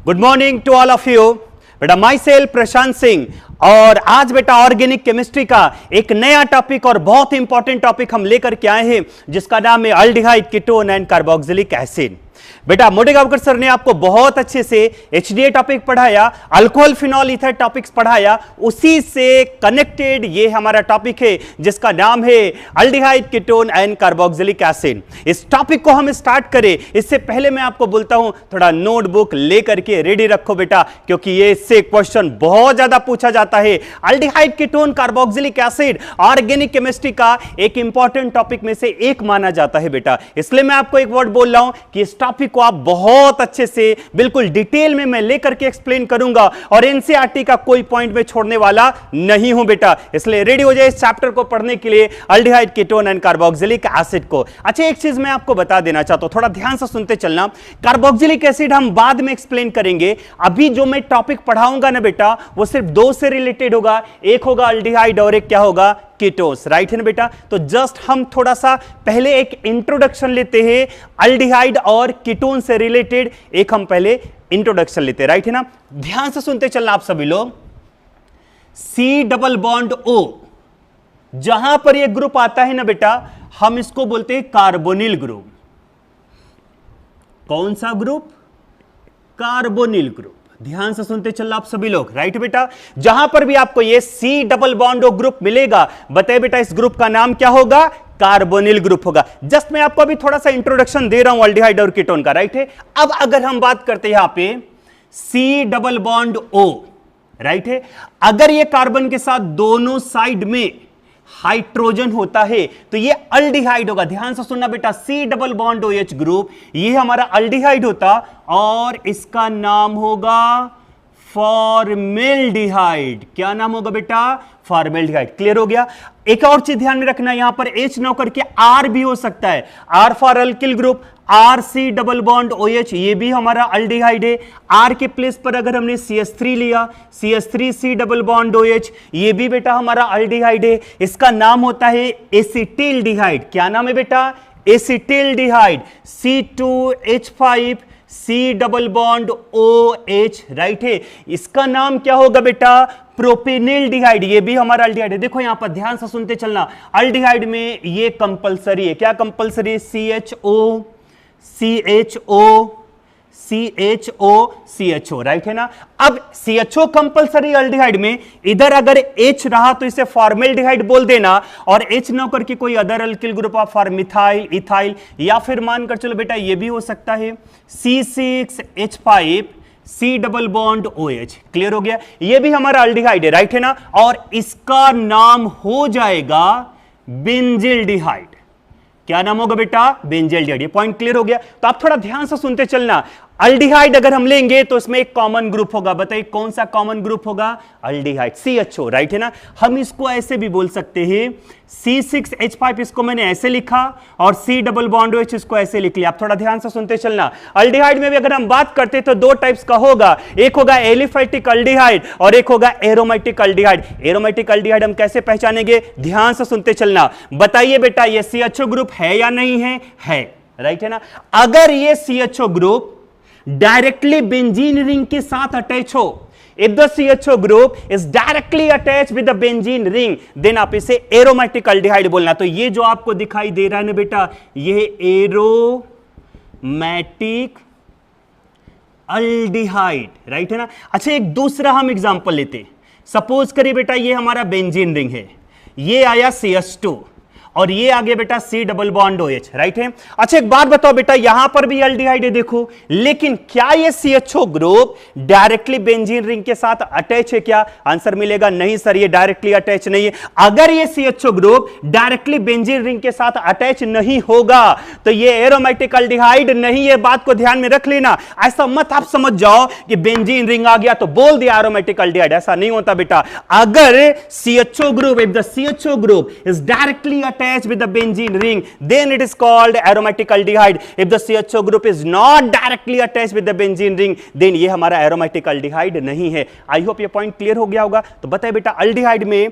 Good morning to all of you. बेटा my self Prashant Singh, और आज बेटा ऑर्गेनिक केमिस्ट्री का एक नया टॉपिक और बहुत इंपॉर्टेंट टॉपिक हम लेकर के आए हैं, जिसका नाम है aldehyde, ketone and carboxylic acid. बेटा मोडेगांवकर सर ने आपको बहुत अच्छे से एचडीए टॉपिक पढ़ाया, अल्कोहल फिनॉल ईथर टॉपिक्स पढ़ाया, उसी से कनेक्टेड ये हमारा टॉपिक है जिसका नाम है aldehyde, ketone and carboxylic acid. इस टॉपिक को हम स्टार्ट करें इससे पहले मैं आपको बोलता हूं थोड़ा नोटबुक लेकर के रेडी रखो बेटा, क्योंकि ये इससे क्वेश्चन बहुत ज्यादा पूछा जाता है। Aldehyde, ketone, carboxylic acid organic chemistry का एक इंपॉर्टेंट टॉपिक में से एक माना जाता है बेटा। इसलिए मैं आपको एक वर्ड बोल रहा हूं कि इस टॉपिक को आप बहुत अच्छे से बिल्कुल डिटेल में मैं लेकर के एक्सप्लेन करूंगा, और एनसीईआरटी का कोई पॉइंट में छोड़ने वाला नहीं हूं बेटा। इसलिए रेडी हो जाए इस चैप्टर को पढ़ने के लिए, aldehyde, ketone and carboxylic acid को। अच्छा, एक चीज मैं आपको बता देना चाहता हूं, थोड़ा ध्यान से सुनते चलना। कार्बोक्सिलिक एसिड हम बाद में एक्सप्लेन करेंगे, अभी जो मैं टॉपिक पढ़ाऊंगा ना बेटा वो सिर्फ दो से रिलेटेड होगा, एक होगा अल्डिहाइड और एक क्या होगा, कीटोस। राइट है ना बेटा? तो जस्ट हम थोड़ा सा पहले एक इंट्रोडक्शन लेते हैं अल्डिहाइड और कीटोन से रिलेटेड, एक हम पहले इंट्रोडक्शन लेते हैं। राइट है ना? ध्यान से सुनते चलना आप सभी लोग। सी डबल बॉन्ड ओ, जहां पर ये ग्रुप आता है ना बेटा, हम इसको बोलते हैं कार्बोनिल ग्रुप। कौन सा ग्रुप? Carbonyl group. ध्यान से सुनते चलना आप सभी लोग। राइट बेटा? जहां पर भी आपको ये C double bond O group मिलेगा, बताइए बेटा इस ग्रुप का नाम क्या होगा? कार्बोनिल ग्रुप होगा। जस्ट मैं आपको अभी थोड़ा सा इंट्रोडक्शन दे रहा हूं अल्डिहाइड और कीटोन का। राइट है? अब अगर हम बात करते हैं यहां पे C double bond O, right है, अगर ये कार्बन के साथ दोनों साइड में हाइड्रोजन होता है तो ये अल्डिहाइड होगा। ध्यान से सुनना बेटा, C double bond O H group, ये हमारा अल्डिहाइड होता और इसका नाम होगा फॉर्मेल्डिहाइड। क्या नाम होगा बेटा? फॉर्मेल्डिहाइड। क्लियर हो गया? एक और चीज ध्यान में रखना, यहां पर H ना करके R भी हो सकता है। R for alkyl group, R C double bond OH, ये भी हमारा अल्डिहाइड है। R के प्लेस पर अगर हमने CH3 लिया, CH3 सी डबल बॉन्ड OH, ये भी बेटा हमारा अल्डिहाइड है। इसका नाम होता है एसिटिल्डिहाइड। क्या नाम है बेटा? Acetaldehyde. C2H5 C double bond OH, right है। इसका नाम क्या होगा बेटा? प्रोपेनिल्डिहाइड। ये भी हमारा अल्डिहाइड है। देखो यहां पर ध्यान से सुनते चलना, अल्डिहाइड में ये कंपलसरी है। क्या कंपलसरी है? CHO CHO CHO CHO, right है ना? अब CHO कंपलसरी अल्डिहाइड में, इधर अगर H रहा तो इसे फॉर्मेल्डिहाइड बोल देना, और H न करके कोई other alkyl group of for methyl, ethyl, या फिर मानकर चलो बेटा ये भी हो सकता है C6H5 C double bond OH। Clear हो गया? ये भी हमारा अल्डिहाइड है। राइट है ना? और इसका नाम हो जाएगा बेंजिल्डिहाइड। क्या नाम होगा बेटा? बेंजिल्डिहाइड। ये पॉइंट क्लियर हो गया? तो आप थोड़ा ध्यान से सुनते चलना। अल्डिहाइड अगर हम लेंगे तो इसमें एक कॉमन ग्रुप होगा। बताइए कौन सा कॉमन ग्रुप होगा? Aldehyde, CHO। राइट है ना? हम इसको ऐसे भी बोल सकते हैं, C6H5 इसको मैंने ऐसे लिखा, और C डबल बॉन्ड OH इसको ऐसे लिख लिया। आप थोड़ा ध्यान से सुनते चलना। अल्डिहाइड में भी अगर हम बात करते तो दो टाइप्स का होगा, एक होगा एलिफैटिक अल्डिहाइड और एक होगा एरोमेटिक अल्डिहाइड। एरोमेटिक अल्डिहाइड हम कैसे पहचानेंगे? ध्यान से सुनते चलना। बताइए बेटा ये CHO ग्रुप है या नहीं है? है। राइट है ना? अगर ये CHO group directly benzene ring के साथ अटैच हो, if the CHO group is directly attached with the benzene ring, then आप इसे एरोमेटिक अल्डिहाइड बोलना। तो ये जो आपको दिखाई दे रहा है ना बेटा, ये एरोमेटिक अल्डिहाइड। राइट है ना? अच्छा, एक दूसरा हम एग्जांपल लेते हैं। सपोज करिए बेटा ये हमारा बेंजीन रिंग है, ये आया CH2 और ये आ गया बेटा C double bond OH, right है। अच्छा एक बात बताओ बेटा, यहां पर भी एल्डिहाइड है देखो, लेकिन क्या ये CHO group directly benzene ring के साथ अटैच है क्या? आंसर मिलेगा नहीं सर, ये डायरेक्टली अटैच नहीं है। अगर ये CHO group directly benzene ring के साथ अटैच नहीं होगा तो ये एरोमेटिक एल्डिहाइड नहीं है, बात को ध्यान में रख लेना। ऐसा मत आप समझ जाओ कि बेंजीन रिंग आ गया तो बोल दिया एरोमेटिक एल्डिहाइड, ऐसा नहीं होता बेटा। अगर CHO group, if the CHO group is directly attached with the benzene ring, then it is called aromatic aldehyde. If the CHO group is not directly attached with the benzene ring, then ये हमारा aromatic aldehyde नहीं है। I hope ये point clear हो गया होगा। तो बताइए बेटा, अल्डिहाइड में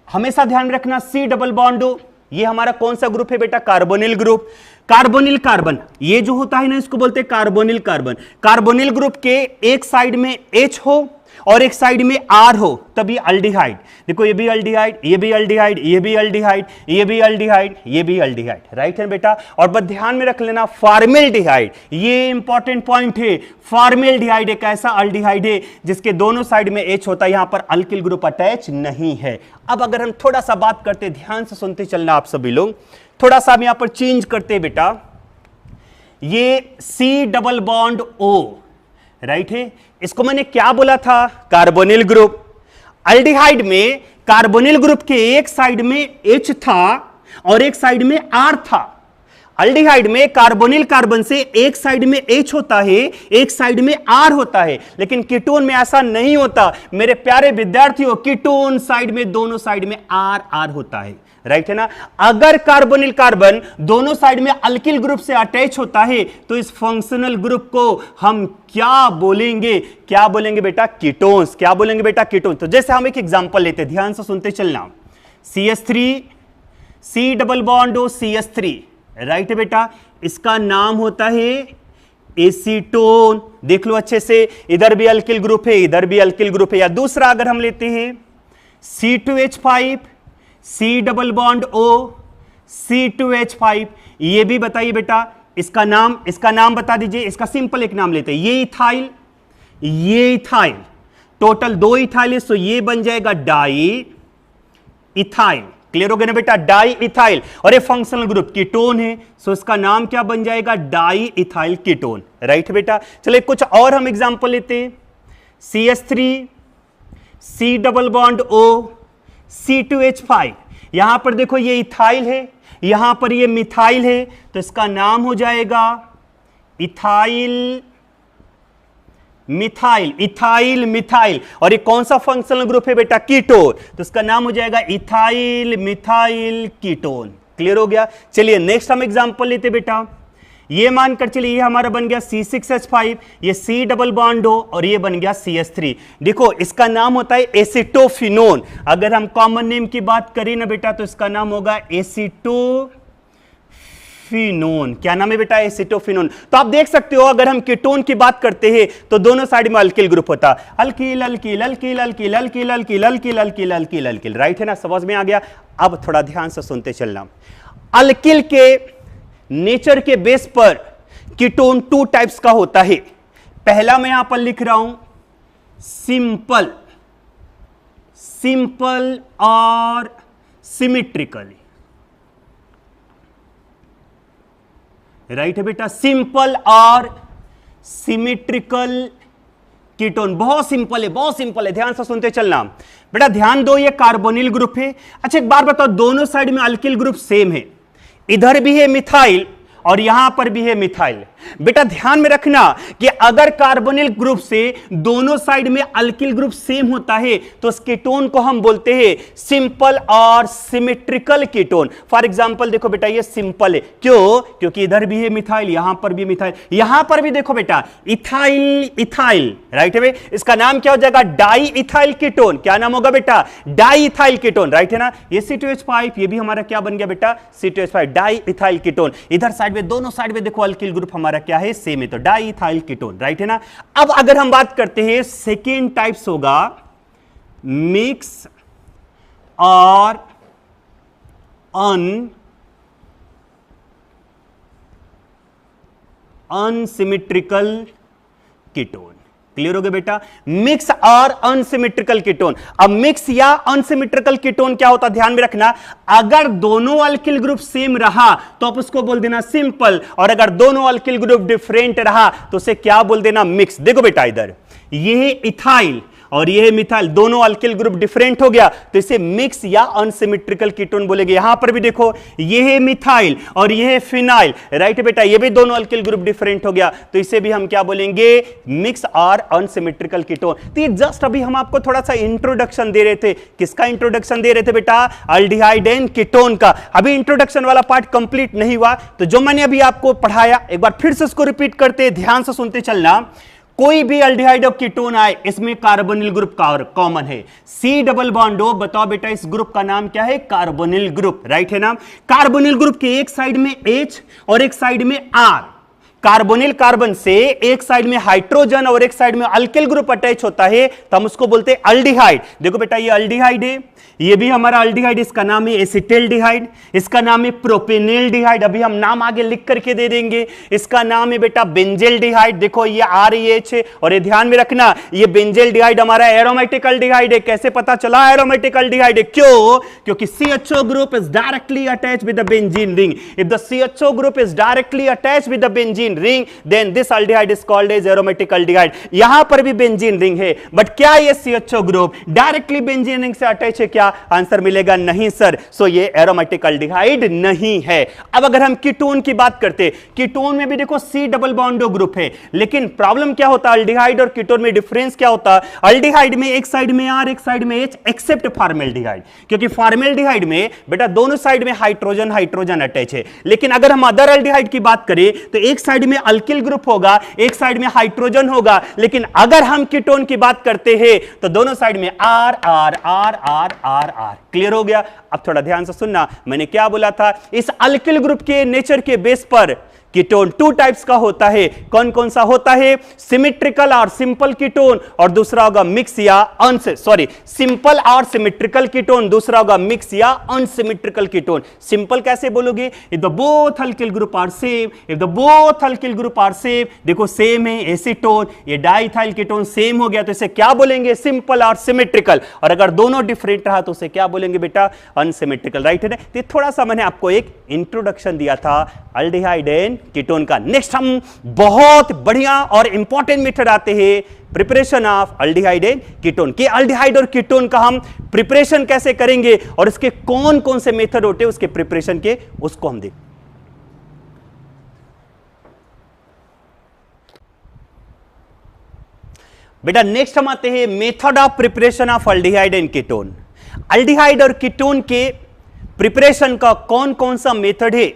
हमेशा ध्यान में रखना C डबल बॉन्ड O, ये हमारा कौन सा ग्रुप है बेटा? Carbonyl group. कार्बोनिल कार्बन, ये जो होता है ना, इसको बोलते हैं कार्बोनिल कार्बन। कार्बोनिल ग्रुप के एक साइड में H हो और एक साइड में R हो तब ये अल्डिहाइड। देखो ये भी अल्डिहाइड, ये भी अल्डिहाइड, ये भी अल्डिहाइड, ये भी अल्डिहाइड, ये भी अल्डिहाइड, राइट है बेटा। और बस ध्यान में रख लेना फॉर्मेल्डिहाइड, ये इंपॉर्टेंट पॉइंट है। फॉर्मेल्डिहाइड एक ऐसा अल्डिहाइड है जिसके दोनों साइड में H होता है, यहां पर अल्किल ग्रुप अटैच नहीं है। अब अगर हम थोड़ा सा बात करते, ध्यान से सुनते चलना आप सभी लोग, थोड़ा सा हम यहां पर चेंज करते बेटा, ये C double bond O, right है, इसको मैंने क्या बोला था? Carbonyl group. अल्डिहाइड में कार्बोनिल ग्रुप के एक साइड में H था और एक साइड में R था। अल्डिहाइड में कार्बोनिल कार्बन से एक साइड में H होता है, एक साइड में R होता है, लेकिन कीटोन में ऐसा नहीं होता मेरे प्यारे विद्यार्थियों। कीटोन साइड में, दोनों साइड में R होता है, राइट है ना। अगर कार्बोनिल कार्बन दोनों साइड में अल्किल ग्रुप से अटैच होता है तो इस फंक्शनल ग्रुप को हम क्या बोलेंगे? क्या बोलेंगे बेटा? कीटोन्स। क्या बोलेंगे बेटा? कीटोन्स। तो जैसे हम एक एग्जांपल लेते हैं, ध्यान से सुनते चलना। CH3 C double bond O CH3, right है बेटा, इसका नाम होता है एसीटोन। देख लो अच्छे से, इधर भी अल्किल ग्रुप है, इधर भी अल्किल ग्रुप है। या दूसरा अगर हम लेते हैं C2H5 C double bond O C2H5, ये भी बताइए बेटा, इसका नाम बता दीजिए। इसका सिंपल एक नाम लेते हैं, ये इथाइल, ये इथाइल, टोटल 2 इथाइल है, सो ये बन जाएगा डाई इथाइल। क्लियर हो गया ना बेटा? Di ethyl. और ये फंक्शनल ग्रुप कीटोन है, सो इसका नाम क्या बन जाएगा? डाई इथाइल कीटोन, राइट बेटा। चलिए कुछ और हम एग्जांपल लेते हैं। CH3 C double bond O C2H5, यहां पर देखो ये इथाइल है, यहां पर ये मिथाइल है, तो इसका नाम हो जाएगा इथाइल मिथाइल, इथाइल मिथाइल। और ये कौन सा फंक्शनल ग्रुप है बेटा? कीटोन, तो इसका नाम हो जाएगा इथाइल मिथाइल कीटोन। क्लियर हो गया? चलिए नेक्स्ट हम एग्जांपल लेते बेटा। ये मानकर चलिए, ये हमारा बन गया C6H5, ये C डबल बॉन्ड O और ये बन गया CH3। देखो इसका नाम होता है एसिटोफिनोन। अगर हम कॉमन नेम की बात करें ना बेटा तो इसका नाम होगा एसिटोफिनोन। क्या नाम है बेटा? एसिटोफिनोन। तो आप देख सकते हो, अगर हम कीटोन की बात करते हैं तो दोनों साइड में अल्किल ग्रुप होता, alkyl alkyl alkyl alkyl alkyl alkyl alkyl alkyl alkyl alkyl, right है ना? समझ में आ गया? अब थोड़ा ध्यान से सुनते चलना। अल्किल के नेचर के बेस पर कीटोन 2 टाइप्स का होता है। पहला मैं यहां पर लिख रहा हूं सिंपल, सिंपल और सिमेट्रिकली, राइट है बेटा? सिंपल और सिमेट्रिकल कीटोन। बहुत सिंपल है, बहुत सिंपल है, ध्यान से सुनते चलना बेटा। ध्यान दो, ये कार्बोनिल ग्रुप है। अच्छा एक बार बताओ, दोनों साइड में अल्किल ग्रुप सेम है, इधर भी है मिथाइल और यहां पर भी है मिथाइल। बेटा ध्यान में रखना कि अगर कार्बोनिल ग्रुप से दोनों साइड में अल्किल ग्रुप सेम होता है तो उस कीटोन को हम बोलते हैं सिंपल और सिमेट्रिकल कीटोन। फॉर एग्जांपल देखो बेटा, ये सिंपल है, क्यों? क्योंकि इधर भी है मिथाइल, यहां पर भी मिथाइल, यहां पर भी देखो बेटा इथाइल इथाइल, राइट है? इसका नाम क्या हो जाएगा? Di ethyl ketone. क्या नाम होगा बेटा? डाई इथाइल कीटोन, राइट है ना? ये C2H5, ये भी हमारा क्या बन गया बेटा? C2H5, di ethyl ketone. इधर साइड में, दोनों साइड में देखो अल्किल ग्रुप हमारा क्या है? सेम है, तो डाई इथाइल कीटोन, राइट है ना? अब अगर हम बात करते हैं सेकेंड टाइप्स होगा मिक्स और अनसिमेट्रिकल कीटोन। क्लियर हो गया बेटा? मिक्स और अनसिमेट्रिकल कीटोन। अब मिक्स या अनसिमेट्रिकल कीटोन क्या होता है ध्यान में रखना, अगर दोनों अल्किल ग्रुप सेम रहा तो आप उसको बोल देना सिंपल, और अगर दोनों अल्किल ग्रुप डिफरेंट रहा तो उसे क्या बोल देना, मिक्स। देखो बेटा इधर ये इथाइल और ये मिथाइल, दोनों अल्किल ग्रुप डिफरेंट हो गया तो इसे मिक्स या अनसिमेट्रिकल कीटोन बोलेंगे। यहां पर भी देखो ये है मिथाइल और ये है फिनाइल, राइट बेटा, ये भी दोनों अल्किल ग्रुप डिफरेंट हो गया तो इसे भी हम क्या बोलेंगे, मिक्स और अनसिमेट्रिकल कीटोन। तो ये जस्ट अभी हम आपको थोड़ा सा इंट्रोडक्शन दे रहे थे। किसका इंट्रोडक्शन दे रहे थे बेटा? अल्डिहाइड एंड कीटोन का। अभी इंट्रोडक्शन वाला पार्ट कंप्लीट नहीं हुआ, तो जो मैंने अभी आपको पढ़ाया एक बार फिर से उसको रिपीट करते, ध्यान से सुनते चलना। कोई भी अल्डिहाइड और कीटोन आए इसमें कार्बोनिल ग्रुप कॉमन है, सी डबल बॉन्ड हो। बताओ बेटा इस ग्रुप का नाम क्या है? कार्बोनिल ग्रुप, राइट है ना? कार्बोनिल ग्रुप के एक साइड में H और एक साइड में R। कार्बोनिल कार्बन से एक साइड में हाइड्रोजन और एक साइड में अल्किल ग्रुप अटैच होता है तो हम उसको बोलते हैं अल्डिहाइड। देखो बेटा ये अल्डिहाइड है, ये भी हमारा अल्डिहाइड, इसका नाम है एसिटिल्डिहाइड, इसका नाम है प्रोपेनिल्डिहाइड, अभी हम नाम आगे लिख करके दे देंगे। इसका नाम है बेटा बेंजेल्डिहाइड, देखो ये REH है, और ये ध्यान में रखना ये बेंजेल्डिहाइड हमारा एरोमेटिक अल्डिहाइड है। कैसे पता चला एरोमेटिक अल्डिहाइड है? क्यों? क्योंकि CHO group is directly attached with the benzene ring. If the CHO group is directly attached with the benzene ring then this aldehyde is called as aromatic aldehyde। यहां पर भी बेंजीन रिंग है, but क्या ये CHO group directly benzene ring से attach है क्या? Answer मिलेगा नहीं सर, सो ये एरोमेटिक aldehyde नहीं है। अब अगर हम कीटोन की बात करते, कीटोन में भी देखो C डबल बॉन्डो ग्रुप है, लेकिन प्रॉब्लम क्या होता है अल्डिहाइड और कीटोन में डिफरेंस क्या होता है? अल्डिहाइड में एक साइड में R एक साइड में H एक्सेप्ट फॉर्मेल्डिहाइड, क्योंकि फॉर्मेल्डिहाइड में बेटा दोनों साइड में हाइड्रोजन हाइड्रोजन अटैच है। लेकिन अगर हम अदर अल्डिहाइड की बात करें तो एक साइड में अल्किल ग्रुप होगा, एक साइड में हाइड्रोजन होगा, लेकिन अगर हम कीटोन की बात करते हैं तो दोनों साइड में R R R R R R। Clear हो गया? अब थोड़ा ध्यान से सुनना, मैंने क्या बोला था, इस अल्किल ग्रुप के नेचर के बेस पर कीटोन टू टाइप्स का होता है। कौन कौन सा होता है? सिमेट्रिकल और सिंपल कीटोन, और दूसरा होगा मिक्स या सिंपल और सिमेट्रिकल कीटोन, दूसरा होगा मिक्स या अनसिमेट्रिकल कीटोन। सिंपल कैसे बोलोगे? If the both alkyl group are same, if the both alkyl group are same, देखो सेम है एसीटोन, ये डाइथाइल कीटोन सेम हो गया तो इसे क्या बोलेंगे? सिंपल और सिमेट्रिकल। और अगर दोनों डिफरेंट रहा तो उसे क्या बोलेंगे बेटा? अनसिमेट्रिकल, राइट है ना? तो थोड़ा सा मैंने आपको एक इंट्रोडक्शन दिया था अल्डिहाइड एंड कीटोन का। नेक्स्ट हम बहुत बढ़िया और इंपॉर्टेंट मेथड आते हैं preparation of aldehyde and ketone. कि अल्डिहाइड और कीटोन का हम प्रिपरेशन कैसे करेंगे और इसके कौन कौन से मेथड होते हैं उसके प्रिपरेशन के, उसको हम देखें। बेटा नेक्स्ट हम आते हैं method of preparation of aldehyde and ketone. Aldehyde और कीटोन के प्रिपरेशन का कौन कौन सा मेथड है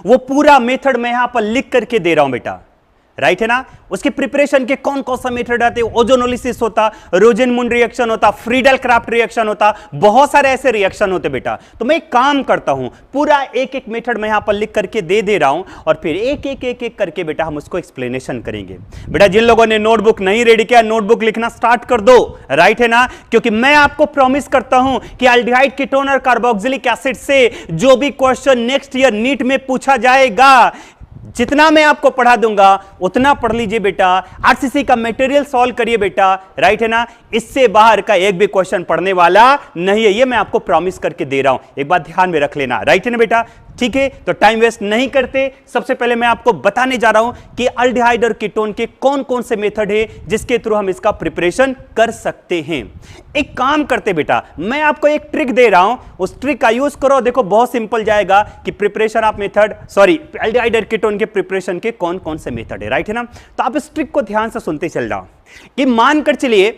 वो पूरा मेथड मैं यहां पर लिख करके दे रहा हूं बेटा, राइट है ना? उसके प्रिपरेशन के कौन कौन सा मेथड आते हैं? ओजोनोलिसिस होता, रोजेनमुंड रिएक्शन होता, फ्रीडल क्राफ्ट रिएक्शन होता, बहुत सारे ऐसे रिएक्शन होते बेटा। तो मैं एक काम करता हूं, पूरा एक एक मेथड मैं यहां पर लिख करके दे रहा हूं और फिर एक एक एक एक करके बेटा हम उसको एक्सप्लेनेशन करेंगे। बेटा जिन लोगों ने नोटबुक नहीं रेडी किया नोटबुक लिखना स्टार्ट कर दो, राइट है ना? क्योंकि मैं आपको प्रॉमिस करता हूं कि अल्डिहाइड कीटोन और कार्बोक्सिलिक एसिड से जो भी क्वेश्चन नेक्स्ट ईयर नीट में पूछा जाएगा, जितना मैं आपको पढ़ा दूंगा उतना पढ़ लीजिए बेटा। आरसीसी का मटेरियल सॉल्व करिए बेटा, राइट है ना? इससे बाहर का एक भी क्वेश्चन पढ़ने वाला नहीं है, ये मैं आपको प्रॉमिस करके दे रहा हूं, एक बात ध्यान में रख लेना, राइट है ना बेटा? ठीक है, तो टाइम वेस्ट नहीं करते, सबसे पहले मैं आपको बताने जा रहा हूं कि अल्डिहाइड और कीटोन के कौन कौन से मेथड है जिसके थ्रू हम इसका प्रिपरेशन कर सकते हैं। एक काम करते बेटा, मैं आपको एक ट्रिक दे रहा हूं, उस ट्रिक का यूज करो, देखो बहुत सिंपल जाएगा कि प्रिपरेशन ऑफ मेथड अल्डिहाइड और कीटोन के प्रिपरेशन के कौन कौन से मेथड है, राइट है ना? तो आप इस ट्रिक को ध्यान से सुनते चल रहा हूं कि मानकर चलिए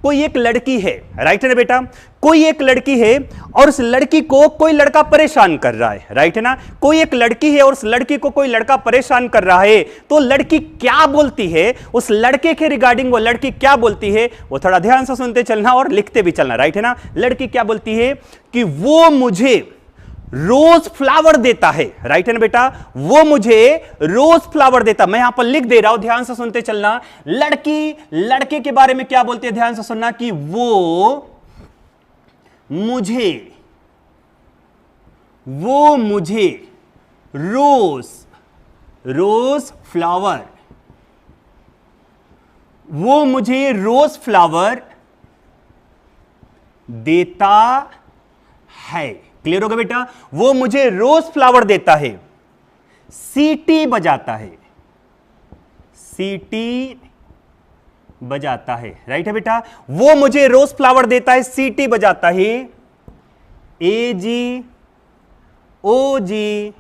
कोई एक लड़की है, राइट है ना बेटा? कोई एक लड़की है और उस लड़की को कोई लड़का परेशान कर रहा है, राइट है ना? कोई एक लड़की है और उस लड़की को कोई लड़का परेशान कर रहा है, तो लड़की क्या बोलती है उस लड़के के रिगार्डिंग, वो लड़की क्या बोलती है वो थोड़ा ध्यान से सुनते चलना और लिखते भी चलना, राइट है ना? लड़की क्या बोलती है कि वो मुझे रोज फ्लावर देता है, राइट है ना बेटा? वो मुझे रोज फ्लावर देता, मैं यहां पर लिख दे रहा हूं, ध्यान से सुनते चलना। लड़की लड़के के बारे में क्या बोलती है, ध्यान से सुनना, कि वो मुझे रोज फ्लावर वो मुझे रोज फ्लावर देता है। क्लियर होगा बेटा? वो मुझे रोज फ्लावर देता है, सीटी बजाता है, सीटी बजाता है। राइट है बेटा? वो मुझे रोज फ्लावर देता है, सीटी बजाता है। A G O G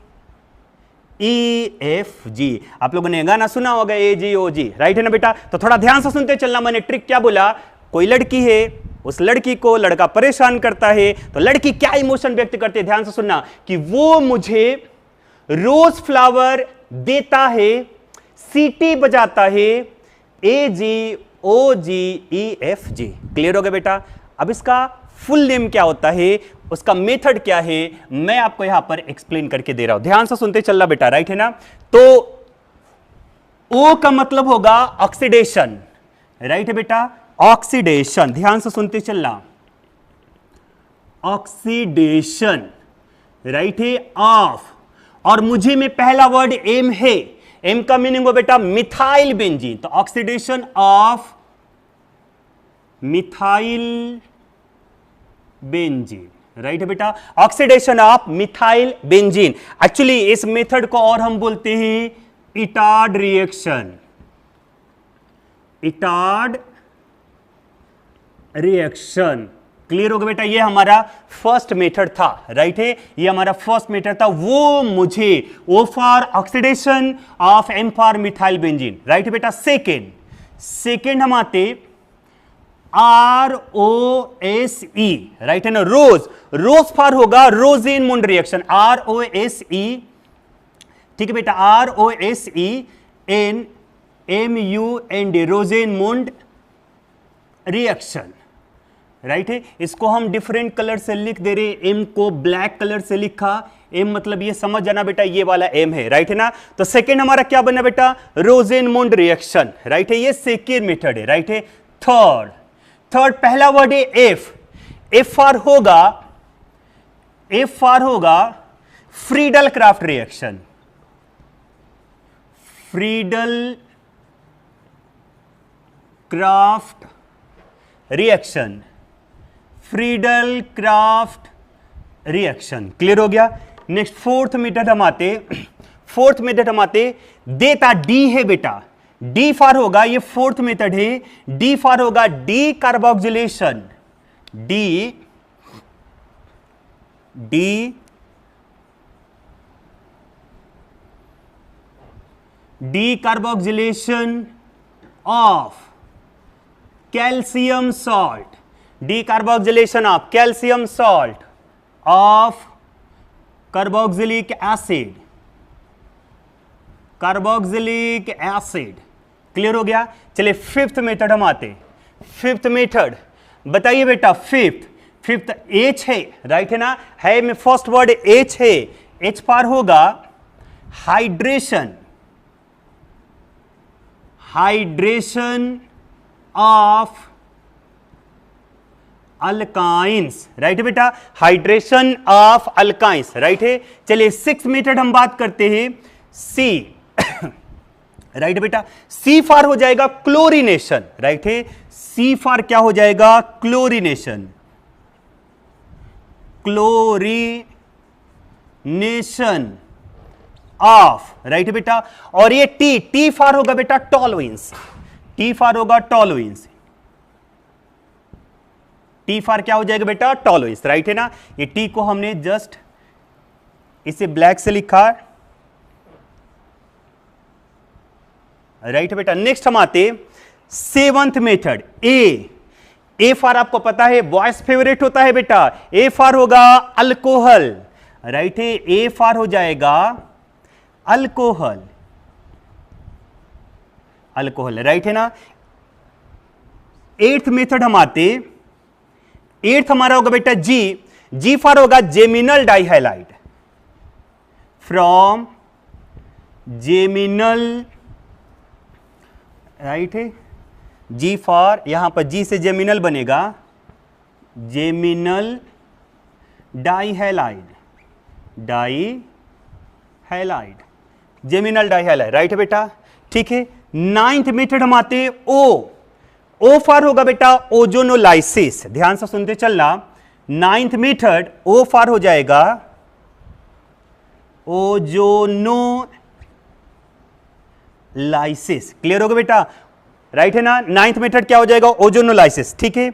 E F जी। आप लोगों ने गाना सुना होगा ए जी ओ जी। राइट है ना बेटा? तो थोड़ा ध्यान से सुनते चलना। मैंने ट्रिक क्या बोला? कोई लड़की है, उस लड़की को लड़का परेशान करता है, तो लड़की क्या इमोशन व्यक्त करती है? ध्यान से सुनना कि वो मुझे रोज फ्लावर देता है, सीटी बजाता है, A G O G E F ji. Clear हो गया बेटा? अब इसका फुल नेम क्या होता है, उसका मेथड क्या है, मैं आपको यहां पर एक्सप्लेन करके दे रहा हूं। ध्यान से सुनते चलना बेटा। राइट है ना? तो ओ का मतलब होगा ऑक्सीडेशन। राइट है बेटा? ऑक्सीडेशन। ध्यान से सुनते चलना, ऑक्सीडेशन। राइट है? ऑफ। और मुझे में पहला वर्ड एम है। एम का मीनिंग हो बेटा मिथाइल बेंजीन। तो oxidation of methyl benzene. Right है बेटा? Oxidation of methyl benzene. Actually इस मेथड को और हम बोलते हैं Etard reaction. Etard reaction. Clear हो गया बेटा? ये हमारा फर्स्ट मेथड था। राइट है? ये हमारा फर्स्ट मेथड था। वो मुझे, O for oxidation of M for methyl benzene. Right है बेटा? सेकेंड हम आते ROSE। राइट है ना? रोज फॉर होगा रोजेनमुंड रिएक्शन, ROSE। ठीक है बेटा? ROSENMUND, रोजेनमुंड reaction. राइट है? इसको हम डिफरेंट कलर से लिख दे रहे। एम को ब्लैक कलर से लिखा। एम मतलब ये समझ जाना बेटा, ये वाला एम है। राइट है ना? तो सेकेंड हमारा क्या बना बेटा? रोजेनमुंड रिएक्शन। राइट है? ये सेकेंड मेथड है। राइट है? थर्ड पहला वर्ड है एफ। एफ फॉर होगा Friedel Crafts reaction. Friedel Crafts reaction. Friedel Crafts reaction. Clear हो गया? नेक्स्ट फोर्थ मेथड हम आते देता डी है बेटा। डी फॉर होगा, ये फोर्थ मेथड है, डी फॉर होगा D carboxylation. D carboxylation of calcium salt. D carboxylation of calcium salt of carboxylic acid. Carboxylic acid. Clear हो गया? चलिए फिफ्थ मेथड हम आते। फिफ्थ मेथड बताइए बेटा। फिफ्थ एच है। राइट है ना? है में फर्स्ट वर्ड एच है। एच पार होगा hydration. Hydration of alkynes. Right है बेटा? Hydration of alkynes. राइट है? चलिए सिक्स मेथड हम बात करते हैं, सी। राइट बेटा? सी फॉर हो जाएगा क्लोरीनेशन। राइट है? सी फॉर क्या हो जाएगा? क्लोरीनेशन। Chlorination of. राइट है बेटा? और ये टी फॉर होगा बेटा टॉलुइंस। टी फॉर होगा टॉलुइंस। टी फॉर क्या हो जाएगा बेटा? टॉलुइंस। राइट है ना? ये टी को हमने जस्ट इसे ब्लैक से लिखा। राइट बेटा? नेक्स्ट हम आते सेवंथ मेथड, ए फॉर आपको पता है बॉयज फेवरेट होता है बेटा। ए फॉर होगा अल्कोहल। राइट है? ए फॉर हो जाएगा अल्कोहल। राइट है ना? एट्थ मेथड हम आते। एट्थ हमारा होगा बेटा जी फॉर होगा geminal dihalide. From geminal. Right है? जी फॉर, यहां पर जी से जेमिनल बनेगा, geminal dihalide. Geminal dihalide. Right है बेटा? ठीक है? नाइन्थ मेथड हम आते ओ। ओ फॉर होगा बेटा ओजोनोलाइसिस, ध्यान से सुनते चलना। 9th मेथड ओ फॉर हो जाएगा ओजोनोलाइसिस। क्लियर होगा बेटा, राइट है ना। 9th मेथड क्या हो जाएगा, ओजोनोलाइसिस। ठीक है,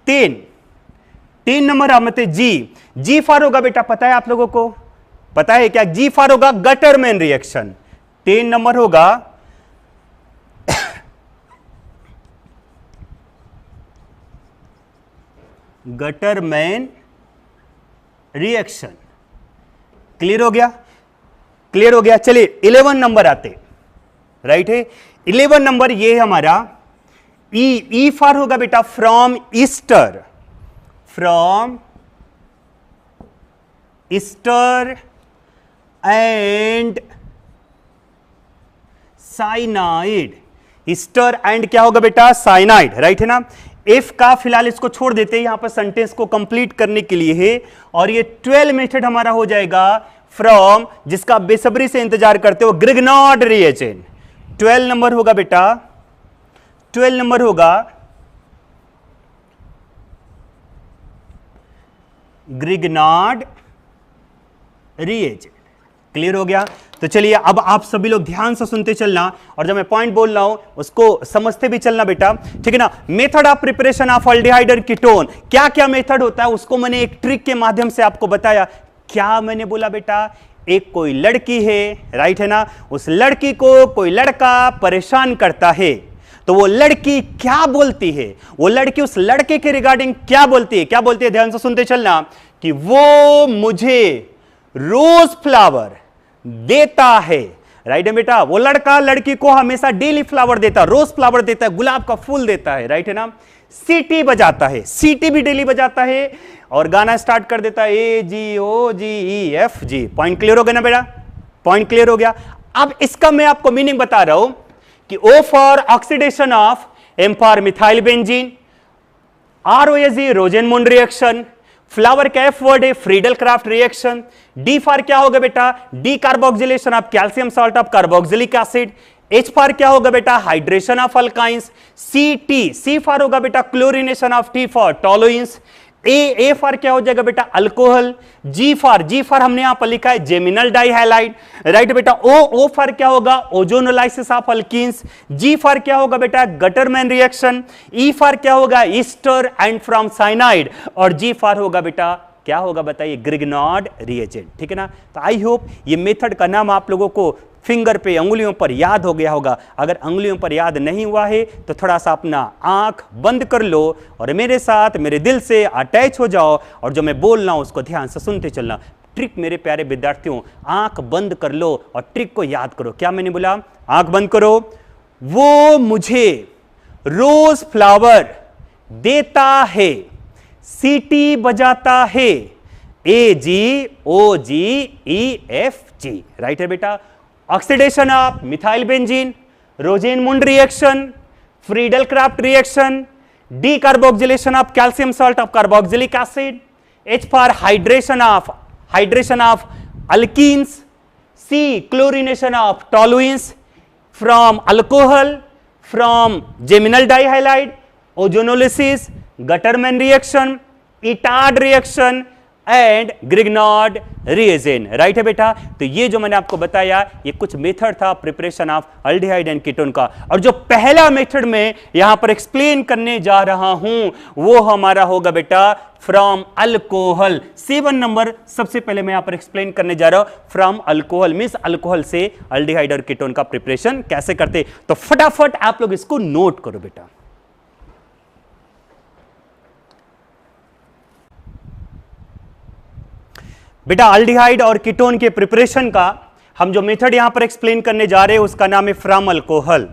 3 नंबर हम जी फॉर होगा बेटा, पता है आप लोगों को, पता है क्या? जी फॉर होगा गटरमैन रिएक्शन। 3 नंबर होगा गटरमैन रिएक्शन। क्लियर हो गया, क्लियर हो गया। चलिए 11 नंबर आते, राइट है। 11 नंबर ये है हमारा ई फॉर होगा बेटा from Easter, from Easter and cyanide. Easter and क्या होगा बेटा, साइनाइड, राइट है ना। एफ का फिलहाल इसको छोड़ देते हैं यहां पर सेंटेंस को कंप्लीट करने के लिए है। और ये 12 मेथड हमारा हो जाएगा फ्रॉम, जिसका बेसब्री से इंतजार करते हो, ग्रिग्नॉड रिएजेंट। 12 नंबर होगा बेटा, 12 नंबर होगा ग्रिग्नॉड रिएजेंट। क्लियर हो गया। तो चलिए अब आप सभी लोग ध्यान से सुनते चलना, और जब मैं पॉइंट बोल रहा हूं उसको समझते भी चलना बेटा, ठीक है ना। Method of preparation of aldehyde और कीटोन, क्या क्या मेथड होता है उसको मैंने एक ट्रिक के माध्यम से आपको बताया। क्या मैंने बोला बेटा, एक कोई लड़की है, राइट है ना, उस लड़की को कोई लड़का परेशान करता है, तो वो लड़की क्या बोलती है, वो लड़की उस लड़के के रिगार्डिंग क्या बोलती है, क्या बोलती है, ध्यान से सुनते चलना, कि वो मुझे रोज फ्लावर देता है, राइट है बेटा। वो लड़का लड़की को हमेशा डेली फ्लावर देता है, रोज फ्लावर देता है, गुलाब का फूल देता है, राइट है ना। सीटी बजाता है, सीटी भी डेली बजाता है, और गाना स्टार्ट कर देता है A G O G E F G. Point clear हो गया ना बेटा, पॉइंट क्लियर हो गया। अब इसका मैं आपको मीनिंग बता रहा हूं कि O for oxidation of, M for methyl benzene, ROSE Rosenmund reaction, flower का एफ वर्ड है Friedel Crafts reaction. D for क्या होगा बेटा, D carboxylation of calcium salt of carboxylic acid. H for क्या होगा बेटा, hydration of alkynes. C for होगा बेटा chlorination of, T for toluenes. A for क्या हो जाएगा बेटा, अल्कोहल। जी फॉर हमने यहां पर लिखा है जेमिनल डाइहैलाइड, राइट बेटा। ओ फॉर क्या होगा, ozonolysis of alkenes. G for क्या होगा बेटा, गटरमैन रिएक्शन। ई फॉर क्या होगा, ईस्टर एंड फ्रॉम साइनाइड। और जी फॉर होगा बेटा, क्या होगा बताइए, ग्रिग्नॉड रिएजेंट। ठीक है ना। तो आई होप ये मेथड का नाम आप लोगों को फिंगर पे, अंगुलियों पर याद हो गया होगा। अगर अंगुलियों पर याद नहीं हुआ है तो थोड़ा सा अपना आंख बंद कर लो और मेरे साथ मेरे दिल से अटैच हो जाओ, और जो मैं बोल रहा हूं उसको ध्यान से सुनते चलना। ट्रिक मेरे प्यारे विद्यार्थियों, आंख बंद कर लो और ट्रिक को याद करो। क्या मैंने बोला, आंख बंद करो। वो मुझे रोज फ्लावर देता है, सीटी बजाता है, AGOGEFG, राइट है बेटा। Oxidation of methyl benzene, Rosenmund reaction, Friedel Crafts reaction, D carboxylation of calcium salt of carboxylic acid. H for hydration of alkenes. C chlorination of toluenes from alcohol, from geminal dihalide, ozonolysis, Gattermann reaction, Etard reaction and Grignard reagent, right है बेटा। तो ये जो मैंने आपको बताया ये कुछ मेथड था preparation of aldehyde and ketone का। और जो पहला मेथड में यहां पर एक्सप्लेन करने जा रहा हूं वो हमारा होगा बेटा फ्रॉम अल्कोहल। 7 नंबर सबसे पहले मैं यहां पर एक्सप्लेन करने जा रहा हूं, फ्रॉम अल्कोहल मींस अल्कोहल से अल्डिहाइड और कीटोन का प्रिपरेशन कैसे करते। तो फटाफट आप लोग इसको नोट करो बेटा। बेटा अल्डिहाइड और कीटोन के प्रिपरेशन का हम जो मेथड यहां पर एक्सप्लेन करने जा रहे हैं उसका नाम है फ्रॉम अल्कोहल।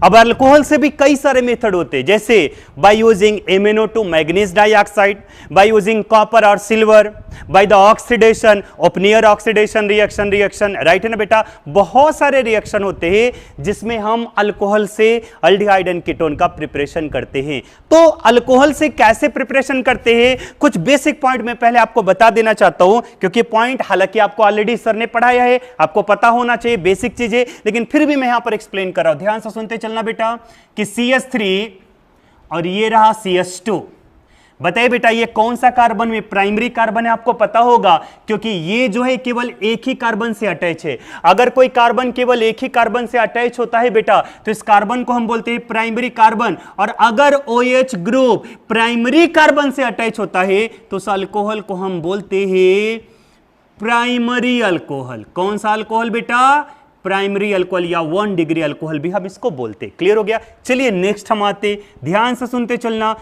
अब अल्कोहल से भी कई सारे मेथड होते हैं, जैसे by using MnO2 manganese dioxide, by using copper और silver, by the oxidation of near oxidation reaction, right है ना बेटा। बहुत सारे रिएक्शन होते हैं जिसमें हम अल्कोहल से अल्डिहाइड एंड कीटोन का प्रिपरेशन करते हैं। तो अल्कोहल से कैसे प्रिपरेशन करते हैं, कुछ बेसिक पॉइंट मैं पहले आपको बता देना चाहता हूं, क्योंकि पॉइंट हालांकि आपको ऑलरेडी सर ने पढ़ाया है, आपको पता होना चाहिए बेसिक चीजें, लेकिन फिर भी मैं यहां पर एक्सप्लेन कर रहा हूं। ध्यान से सुनते चलना बेटा कि CH3 और ये रहा CH2। बताइए बेटा ये कौन सा कार्बन में प्राइमरी कार्बन है, आपको पता होगा क्योंकि ये जो है केवल एक ही कार्बन से अटैच है। अगर कोई कार्बन केवल एक ही कार्बन से अटैच होता है बेटा तो इस कार्बन को हम बोलते हैं प्राइमरी कार्बन, और अगर OH ग्रुप प्राइमरी कार्बन से अटैच होता है तो उस अल्कोहल को हम बोलते हैं प्राइमरी अल्कोहल। कौन सा अल्कोहल बेटा? प्राइमरी अल्कोहल या 1 डिग्री अल्कोहल भी हम इसको बोलते। क्लियर हो गया? चलिए नेक्स्ट हम आते, ध्यान से सुनते चलना।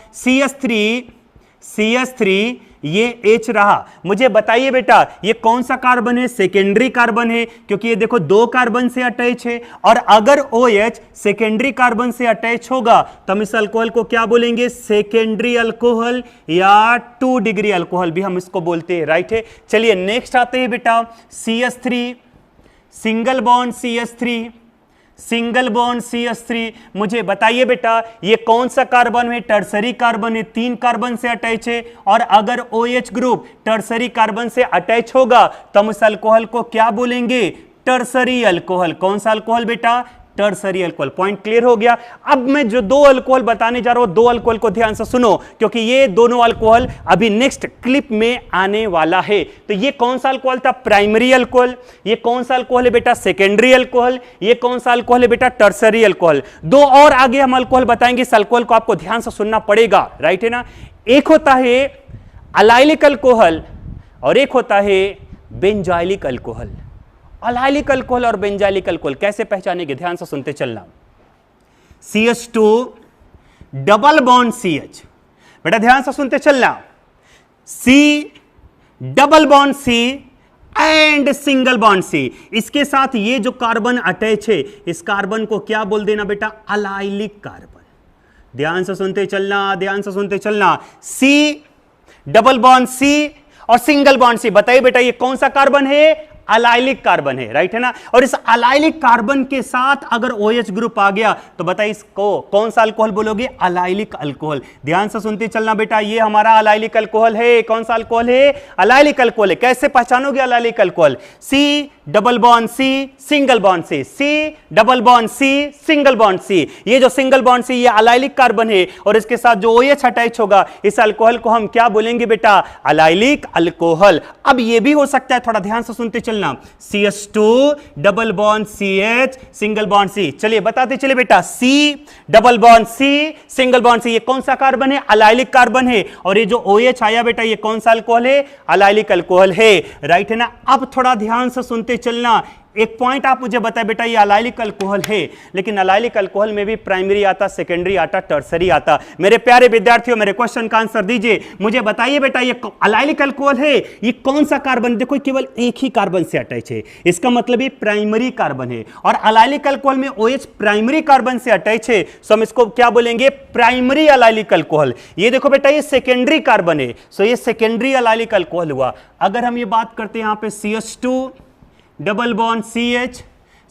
CH3 ये H रहा। मुझे बताइए बेटा ये कौन सा कार्बन है? सेकेंडरी कार्बन है, क्योंकि ये देखो 2 कार्बन से अटैच है, और अगर OH सेकेंडरी कार्बन से अटैच होगा तो हम इस अल्कोहल को क्या बोलेंगे? सेकेंडरी अल्कोहल या 2 डिग्री अल्कोहल भी हम इसको बोलते हैं। राइट है? चलिए नेक्स्ट आते हैं बेटा CH3, single bond CH3, single bond CH3। मुझे बताइए बेटा ये कौन सा कार्बन है? टर्सरी कार्बन है, 3 कार्बन से अटैच है, और अगर OH ग्रुप टर्सरी कार्बन से अटैच होगा तो हम इस अल्कोहल को क्या बोलेंगे? Tertiary alcohol. कौन सा अल्कोहल बेटा? Tertiary alcohol. पॉइंट क्लियर हो गया? अब मैं जो 2 अल्कोहल बताने जा रहा हूं, 2 अल्कोहल को ध्यान से सुनो, क्योंकि ये दोनों अल्कोहल अभी नेक्स्ट क्लिप में आने वाला है। तो ये कौन सा अल्कोहल था? Primary alcohol. ये कौन सा अल्कोहल है बेटा? Secondary alcohol. ये कौन सा अल्कोहल है बेटा? Tertiary alcohol. 2 और आगे हम अल्कोहल बताएंगे, इस अल्कोहल को आपको ध्यान से सुनना पड़ेगा। राइट है ना? एक होता है अलाइलिक अल्कोहल और एक होता है बेंजाइलिक अल्कोहल। अलाइलिक अल्कोहल और बेंजाइलिक अल्कोहल कैसे पहचानेंगे? ध्यान से सुनते चलना। CH2 डबल बॉन्ड CH, बेटा ध्यान से सुनते चलना। C double bond C and single bond C, इसके साथ ये जो कार्बन अटैच है इस कार्बन को क्या बोल देना बेटा? Allylic carbon. ध्यान से सुनते चलना, ध्यान से सुनते चलना। C डबल बॉन्ड C और सिंगल बॉन्ड C, बताइए बेटा ये कौन सा कार्बन है? अलाइलिक कार्बन है। राइट है ना? और इस अलाइलिक कार्बन के साथ अगर OH ग्रुप आ गया तो बताइए इसको कौन सा अल्कोहल बोलोगे? Allylic alcohol. ध्यान से सुनते चलना बेटा, ये हमारा अलाइलिक अल्कोहल है। कौन सा अल्कोहल है? अलाइलिक अल्कोहल है। कैसे पहचानोगे allylic alcohol? C double bond C, single bond C, C double bond C, single bond C। ये जो सिंगल बॉन्ड C ये अलाइलिक कार्बन है, और इसके साथ जो OH अटैच होगा इस अल्कोहल को हम क्या बोलेंगे बेटा? Allylic alcohol. अब ये भी हो सकता है, थोड़ा ध्यान से सुनते चलना। CH2 double bond CH, single bond C। चलिए बताते चलिए बेटा, C double bond C, single bond C, ये कौन सा कार्बन है? अलाइलिक कार्बन है, और ये जो OH आया बेटा ये कौन सा अल्कोहल है? अलाइलिक अल्कोहल है। राइट है ना? अब थोड़ा ध्यान से सुनते चलना। एक पॉइंट आप मुझे बताए बेटा, ये अलाइलिक अल्कोहल है, लेकिन अलाइलिक अल्कोहल में भी प्राइमरी आता, सेकेंडरी आता, टर्सरी आता। मेरे प्यारे विद्यार्थियों मेरे क्वेश्चन का आंसर दीजिए। मुझे बताइए बेटा ये अलाइलिक अल्कोहल है, ये कौन सा कार्बन? देखो केवल एक ही कार्बन से अटैच है, इसका मतलब ये प्राइमरी कार्बन है, और अलाइलिक अल्कोहल में OH प्राइमरी कार्बन से अटैच है, सो हम इसको क्या बोलेंगे? Primary allylic alcohol. ये देखो बेटा ये सेकेंडरी कार्बन है, सो ये सेकेंडरी अलाइलिक अल्कोहल हुआ। अगर हम ये बात करते हैं यहां पे CH2 double bond CH,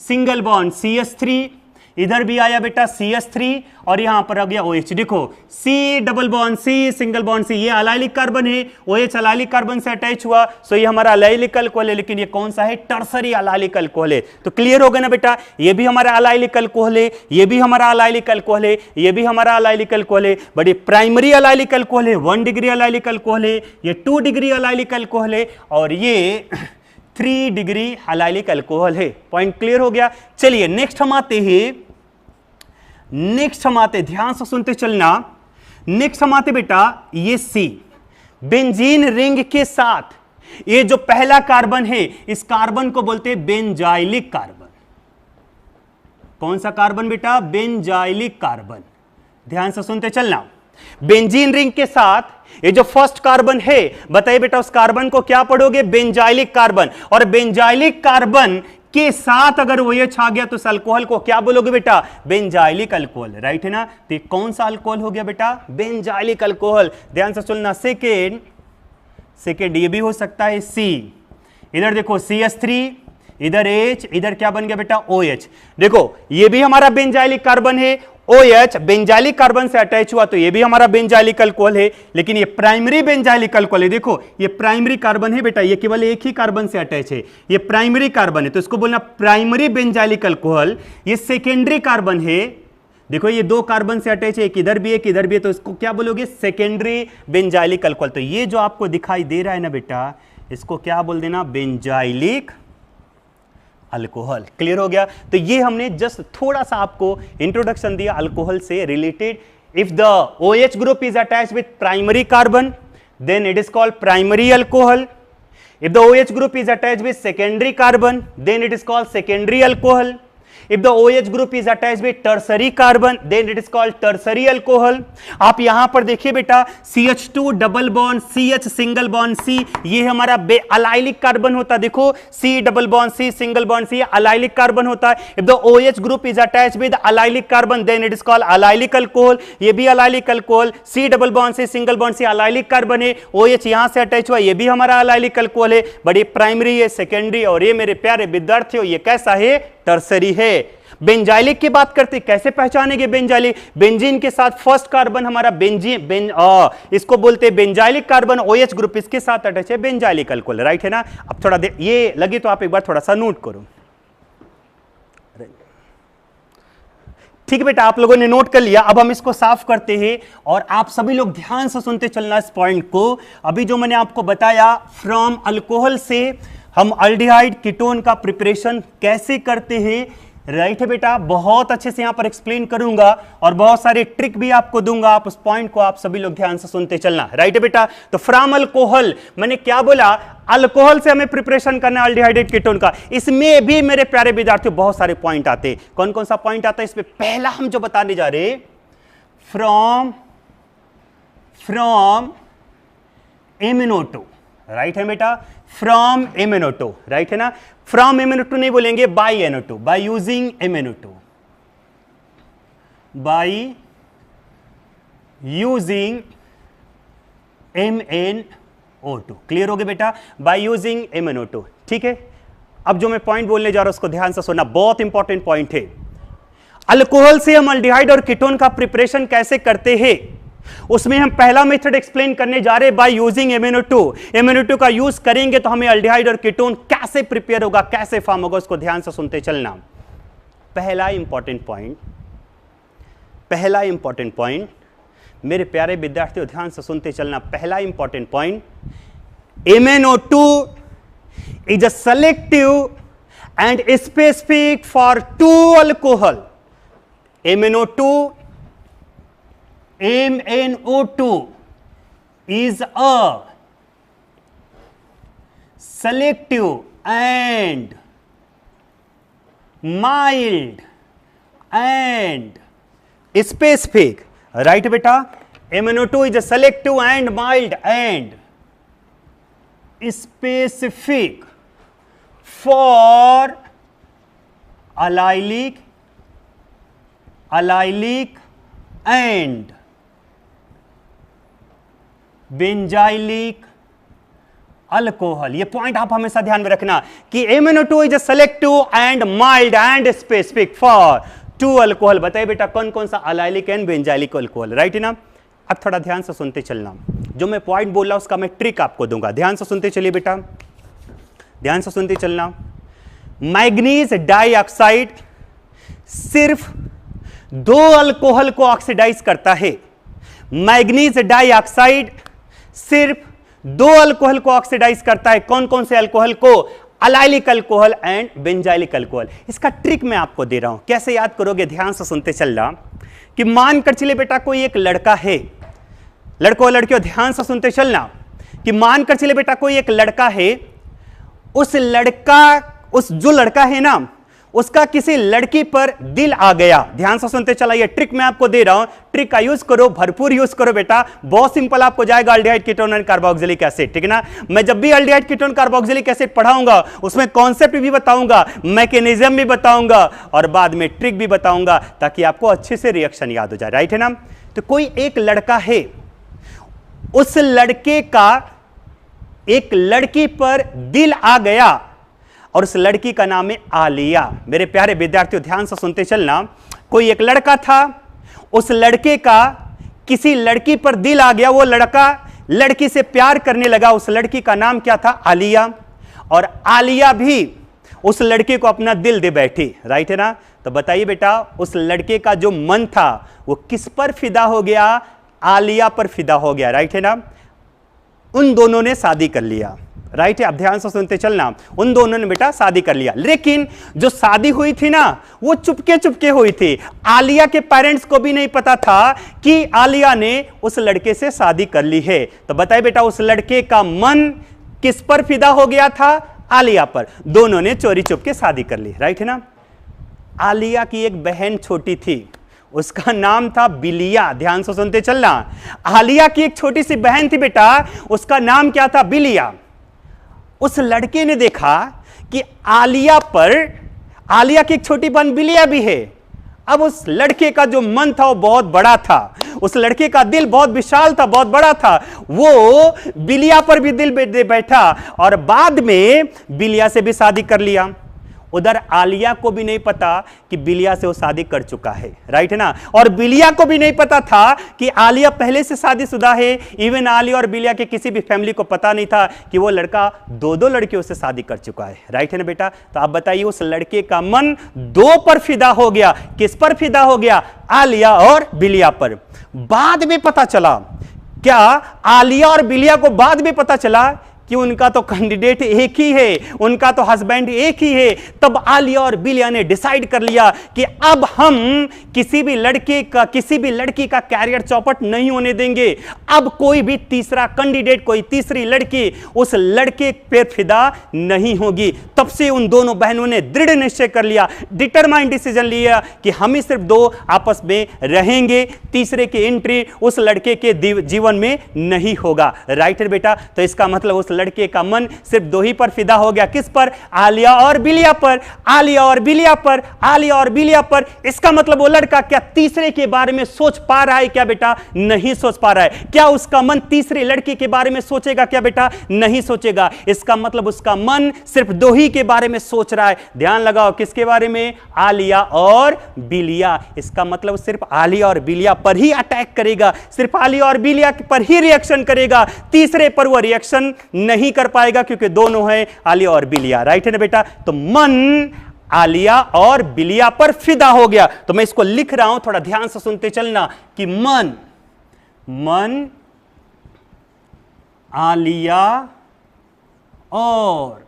single bond CH3, इधर भी आया बेटा CH3 और यहां पर आ गया OH। देखो C double bond C, single bond C, ये अलाइलिक कार्बन है, OH अलाइलिक कार्बन से अटैच हुआ, सो ये हमारा अलाइलिक अल्कोहल है, लेकिन ये कौन सा है? टर्सरी अलाइलिक अल्कोहल है। तो क्लियर हो गया ना बेटा, ये भी हमारा अलाइलिक अल्कोहल है, ये भी हमारा अलाइलिक अल्कोहल है, ये भी हमारा अलाइलिक अल्कोहल है, बट ये प्राइमरी अलाइलिक अल्कोहल है, 1 डिग्री अलाइलिक अल्कोहल है, ये 2 डिग्री अलाइलिक अल्कोहल है, और ये 3 डिग्री अलाइलिक अल्कोहल है। पॉइंट क्लियर हो गया? चलिए नेक्स्ट हम आते हैं, ध्यान से सुनते चलना। नेक्स्ट हम आते बेटा ये C, बेंजीन रिंग के साथ ये जो पहला कार्बन है इस कार्बन को बोलते हैं बेंजाइलिक कार्बन। कौन सा कार्बन बेटा? Benzylic carbon. ध्यान से सुनते चलना। बेंजीन रिंग के साथ ये जो फर्स्ट कार्बन है, बताइए बेटा उस कार्बन को क्या पढ़ोगे? Benzylic carbon. और बेंजाइलिक कार्बन के साथ अगर OH आ गया तो इस अल्कोहल को क्या बोलोगे बेटा? Benzylic alcohol. राइट है ना? तो ये कौन सा अल्कोहल हो गया बेटा? Benzylic alcohol. ध्यान से सुनना। सेकेंड ये भी हो सकता है C। इधर देखो CH3, इधर H, इधर क्या बन गया बेटा? OH। देखो ये भी हमारा बेंजाइलिक कार्बन है, OH बेंजाइलिक कार्बन से अटैच हुआ तो ये भी हमारा बेंजाइलिक अल्कोहल है, लेकिन ये प्राइमरी बेंजाइलिक अल्कोहल है। देखो ये प्राइमरी कार्बन है बेटा, ये केवल एक ही कार्बन से अटैच है, ये प्राइमरी कार्बन है, तो इसको बोलना प्राइमरी बेंजाइलिक अल्कोहल। ये सेकेंडरी कार्बन है, देखो ये दो कार्बन से अटैच है, एक इधर भी एक इधर भी है, तो इसको क्या बोलोगे? Secondary benzylic alcohol. तो ये जो आपको दिखाई दे रहा है ना बेटा, इसको क्या बोल देना? Benzylic alcohol. क्लियर हो गया? तो ये हमने जस्ट थोड़ा सा आपको इंट्रोडक्शन दिया अल्कोहल से related. If the OH group is attached with primary carbon then it is called primary alcohol. If the OH group is attached with secondary carbon, then it is called secondary alcohol. If the OH group is attached with tertiary carbon, then it is called tertiary alcohol. आप यहां पर देखिए बेटा, CH2 double bond CH single bond C, ये हमारा allylic carbon होता है। देखो C double bond C single bond C allylic carbon होता है। If the OH group is attached with allylic carbon, then it is called allylic alcohol. ये भी allylic alcohol, C double bond C single bond C allylic carbon है, OH यहां से attach हुआ, ये भी हमारा allylic alcohol है। बट ये प्राइमरी है, सेकेंडरी, और ये मेरे प्यारे विद्यार्थियों ये कैसा है? टर्सरी है। बेंजाइलिक की बात करते, कैसे पहचानेंगे बेंजाइलिक? बेंजीन के साथ फर्स्ट कार्बन हमारा इसको बोलते हैं बेंजाइलिक कार्बन, OH ग्रुप इसके साथ अटैच है, बेंजाइलिक अल्कोहल। राइट है ना? अब थोड़ा ये लगे तो आप एक बार थोड़ा सा नोट करो। ठीक है बेटा, आप लोगों ने नोट कर लिया। अब हम इसको साफ करते हैं और आप सभी लोग ध्यान से सुनते चलना इस पॉइंट को। अभी जो मैंने आपको बताया, फ्रॉम अल्कोहल से हम अल्डिहाइड कीटोन का प्रिपरेशन कैसे करते हैं, राइट है बेटा, बहुत अच्छे से यहां पर एक्सप्लेन करूंगा और बहुत सारे ट्रिक भी आपको दूंगा। आप उस पॉइंट को आप सभी लोग ध्यान से सुनते चलना, राइट है बेटा। तो फ्रॉम अल्कोहल, मैंने क्या बोला? अल्कोहल से हमें प्रिपरेशन करना है अल्डिहाइडेड कीटोन का। इसमें भी मेरे प्यारे विद्यार्थियों बहुत सारे पॉइंट आते हैं। कौन कौन सा पॉइंट आता है इसमें? पहला हम जो बताने जा रहे, फ्रॉम एमिनोटो, राइट है बेटा, फ्रॉम एमिनोटो, राइट है ना। फ्रॉम एमिनोटो नहीं बोलेंगे, बाई एनोटो, बाय यूजिंग एमिनोटो, बाय यूजिंग MnO2। क्लियर हो गया बेटा? By using MnO2। ठीक है, अब जो मैं पॉइंट बोलने जा रहा हूं उसको ध्यान से सुनना, बहुत इंपॉर्टेंट पॉइंट है। अल्कोहल से हम अल्डिहाइड और कीटोन का प्रिपरेशन कैसे करते हैं, उसमें हम पहला मेथड एक्सप्लेन करने जा रहे हैं, बाय यूजिंग MnO2। MnO2 का यूज करेंगे तो हमें अल्डिहाइड और कीटोन कैसे प्रिपेयर होगा, कैसे फॉर्म होगा, उसको ध्यान से सुनते चलना। पहला इंपॉर्टेंट पॉइंट मेरे प्यारे विद्यार्थियों ध्यान से सुनते चलना। पहला important point, MnO2 is a selective and specific for to alcohol. MnO2 is a selective and mild and specific, right बेटा? MnO2 is a selective and mild and specific for allylic and benzylic alcohol. ये point आप हमेशा ध्यान में रखना कि MnO2 is a selective and mild and specific for to alcohol. बताइए बेटा कौन कौन सा allylic and benzylic alcohol, right है ना? अब थोड़ा ध्यान से सुनते चलना, जो मैं पॉइंट बोल रहा हूं उसका मैं ट्रिक आपको दूंगा। ध्यान से सुनते चलिए बेटा, ध्यान से सुनते चलना। मैग्नीज डाइऑक्साइड सिर्फ दो अल्कोहल को ऑक्सीडाइज करता है। मैग्नीज डाइऑक्साइड सिर्फ दो अल्कोहल को ऑक्सीडाइज करता है। कौन कौन से अल्कोहल को? Allylic alcohol and benzylic alcohol. इसका ट्रिक मैं आपको दे रहा हूं, कैसे याद करोगे? ध्यान से सुनते चलना कि मानकर चलिए बेटा कोई एक लड़का है, लड़कों लड़कियों ध्यान से सुनते चलना कि मानकर चलिए बेटा कोई एक लड़का है, उस जो लड़का है ना उसका किसी लड़की पर दिल आ गया। ध्यान से सुनते चला, ये ट्रिक मैं आपको दे रहा हूं, ट्रिक का यूज करो, भरपूर यूज करो बेटा, बहुत सिंपल आपको जाएगा aldehyde ketone and carboxylic acid. ठीक है ना? मैं जब भी अल्डिहाइड कीटोन कार्बोक्सिलिक एसिड पढ़ाऊंगा उसमें कॉन्सेप्ट भी बताऊंगा, मैकेनिज्म भी बताऊंगा और बाद में ट्रिक भी बताऊंगा ताकि आपको अच्छे से रिएक्शन याद हो जाए, राइट है ना? तो कोई एक लड़का है, उस लड़के का एक लड़की पर दिल आ गया और उस लड़की का नाम है आलिया। मेरे प्यारे विद्यार्थियों ध्यान से सुनते चलना, कोई एक लड़का था, उस लड़के का किसी लड़की पर दिल आ गया, वो लड़का लड़की से प्यार करने लगा। उस लड़की का नाम क्या था? आलिया। और आलिया भी उस लड़के को अपना दिल दे बैठी, राइट है ना? तो बताइए बेटा उस लड़के का जो मन था वो किस पर फिदा हो गया? आलिया पर फिदा हो गया, राइट है ना। उन दोनों ने शादी कर लिया, राइट है। अब ध्यान से सुनते चलना, उन दोनों ने बेटा शादी कर लिया, लेकिन जो शादी हुई थी ना वो चुपके चुपके हुई थी। आलिया के पेरेंट्स को भी नहीं पता था कि आलिया ने उस लड़के से शादी कर ली है। तो बताइए बेटा उस लड़के का मन किस पर फिदा हो गया था? आलिया पर। दोनों ने चोरी चुपके शादी कर ली, राइट है ना। आलिया की एक बहन छोटी थी, उसका नाम था बिलिया। ध्यान से सुनते चलना, आलिया की एक छोटी सी बहन थी बेटा, उसका नाम क्या था? बिलिया। उस लड़के ने देखा कि आलिया की एक छोटी बहन बिलिया भी है। अब उस लड़के का जो मन था वो बहुत बड़ा था, उस लड़के का दिल बहुत विशाल था, बहुत बड़ा था। वो बिलिया पर भी दिल दे बैठा और बाद में बिलिया से भी शादी कर लिया। उधर आलिया को भी नहीं पता कि बिलिया से वो शादी कर चुका है, राइट है ना। और बिलिया को भी नहीं पता था कि आलिया पहले से शादीशुदा है। इवन आलिया और बिलिया के किसी भी फैमिली को पता नहीं था कि वो लड़का दो लड़कियों से शादी कर चुका है, राइट है ना बेटा। तो आप बताइए उस लड़के का मन दो पर फिदा हो गया। किस पर फिदा हो गया? आलिया और बिलिया पर। बाद में पता चला, क्या आलिया और बिलिया को बाद में पता चला कि उनका तो कैंडिडेट एक ही है, उनका तो हस्बैंड एक ही है। तब आलिया और बिलिया ने डिसाइड कर लिया कि अब हम किसी भी लड़की का कैरियर चौपट नहीं होने देंगे। अब कोई भी तीसरा कैंडिडेट, कोई तीसरी लड़की उस लड़के पे फिदा नहीं होगी। तब से उन दोनों बहनों ने दृढ़ निश्चय कर लिया, डिटरमाइंड डिसीजन लिया कि हम ही सिर्फ दो आपस में रहेंगे, तीसरे की एंट्री उस लड़के के जीवन में नहीं होगा, राइट है बेटा। तो इसका मतलब उस लड़के का मन सिर्फ दो ही पर फिदा हो गया। किस पर? आलिया और बिलिया पर। आलिया और बिलिया पर, आलिया और बिलिया पर। इसका मतलब वो लड़का क्या तीसरे के बारे में सोच पा रहा है क्या बेटा? नहीं सोच पा रहा है। क्या उसका मन तीसरे लड़के के बारे में सोचेगा क्या बेटा? नहीं सोचेगा। इसका मतलब उसका मन सिर्फ दो ही के बारे में सोच रहा है। ध्यान लगाओ, किसके बारे में? आलिया और बिलिया। इसका मतलब सिर्फ आलिया और बिलिया पर ही अटैक करेगा, सिर्फ आलिया और बिलिया पर ही रिएक्शन करेगा। तीसरे पर वो रिएक्शन नहीं कर पाएगा क्योंकि दोनों है आलिया और बिलिया, राइट है ना बेटा। तो मन आलिया और बिलिया पर फिदा हो गया। तो मैं इसको लिख रहा हूं, थोड़ा ध्यान से सुनते चलना कि मन आलिया और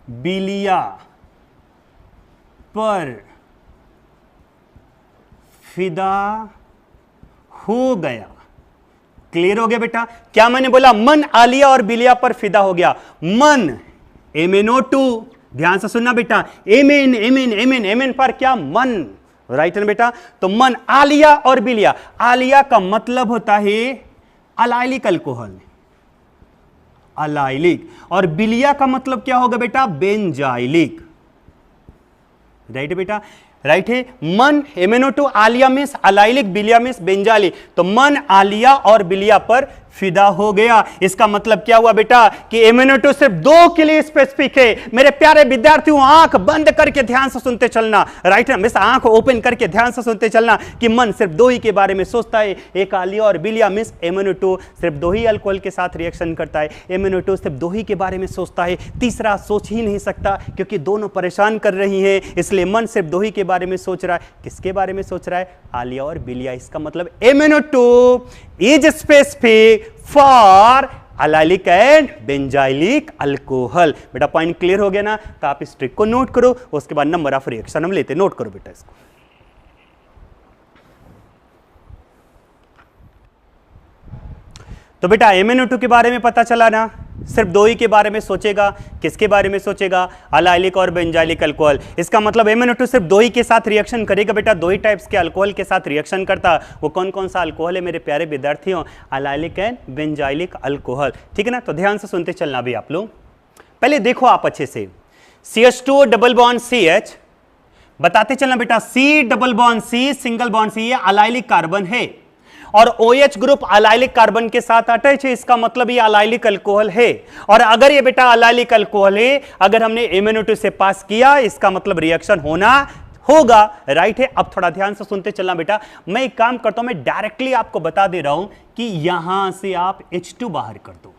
बिलिया पर फिदा हो गया। क्लियर हो गया बेटा? क्या मैंने बोला? मन आलिया और बिलिया पर फिदा हो गया। मन MnO2, ध्यान से सुनना बेटा, एमएन पर क्या? मन, राइट है ना बेटा। तो मन आलिया और बिलिया। आलिया का मतलब होता है अलाइलिक अल्कोहल, अलाइलिक, और बिलिया का मतलब क्या होगा बेटा? बेंजाइलिक, राइट है बेटा, राइट है। मन MnO2, आलिया मीन्स अलाइलिक, बिलिया मीन्स बेंजाइलिक। तो मन आलिया और बिलिया पर फिदा हो गया। इसका मतलब क्या हुआ बेटा कि MnO2 सिर्फ दो के लिए स्पेसिफिक है। मेरे प्यारे विद्यार्थियों, आंख बंद करके ध्यान से सुनते चलना, राइट है। मिस आंख ओपन करके ध्यान से सुनते चलना कि मन सिर्फ दो ही के बारे में सोचता है, एक आलिया और बिलिया। मीन्स MnO2 सिर्फ दो ही अल्कोहल के साथ रिएक्शन करता है। MnO2 सिर्फ दो ही के बारे में सोचता है, तीसरा सोच ही नहीं सकता क्योंकि दोनों परेशान कर रही हैं। इसलिए मन सिर्फ दो ही के बारे में सोच रहा है। किसके बारे में सोच रहा है? आलिया और बिलिया। इसका मतलब MnO2 is specific for allylic and benzylic alcohol. बेटा पॉइंट क्लियर हो गया ना? तो आप इस ट्रिक को नोट करो, उसके बाद नंबर ऑफ रिएक्शन हम लेते। नोट करो बेटा इसको। तो बेटा MnO2 के बारे में पता चला ना, सिर्फ दो ही के बारे में सोचेगा। किसके बारे में सोचेगा? अलाइलिक और बेंजाइलिक अल्कोहल। इसका मतलब MnO2 सिर्फ दो ही के साथ रिएक्शन करेगा बेटा, दो ही टाइप्स के अल्कोहल के साथ रिएक्शन करता। वो कौन कौन सा अल्कोहल है मेरे प्यारे विद्यार्थियों? अलाइलिक एंड बेंजाइलिक अल्कोहल, ठीक है ना। तो ध्यान से सुनते चलना भी आप लोग। पहले देखो आप अच्छे से, CH2 डबल बॉन्ड CH, बताते चलना बेटा, C double bond C single bond C, ये अलाइलिक कार्बन है और OH ग्रुप अलाइलिक कार्बन के साथ अटैच है। इसका मतलब ये अलाइलिक अल्कोहल है। और अगर ये बेटा अलाइलिक अल्कोहल है, अगर हमने MnO2 से पास किया, इसका मतलब रिएक्शन होना होगा, राइट है। अब थोड़ा ध्यान से सुनते चलना बेटा। मैं एक काम करता हूं, मैं डायरेक्टली आपको बता दे रहा हूं कि यहां से आप H2 बाहर कर दो।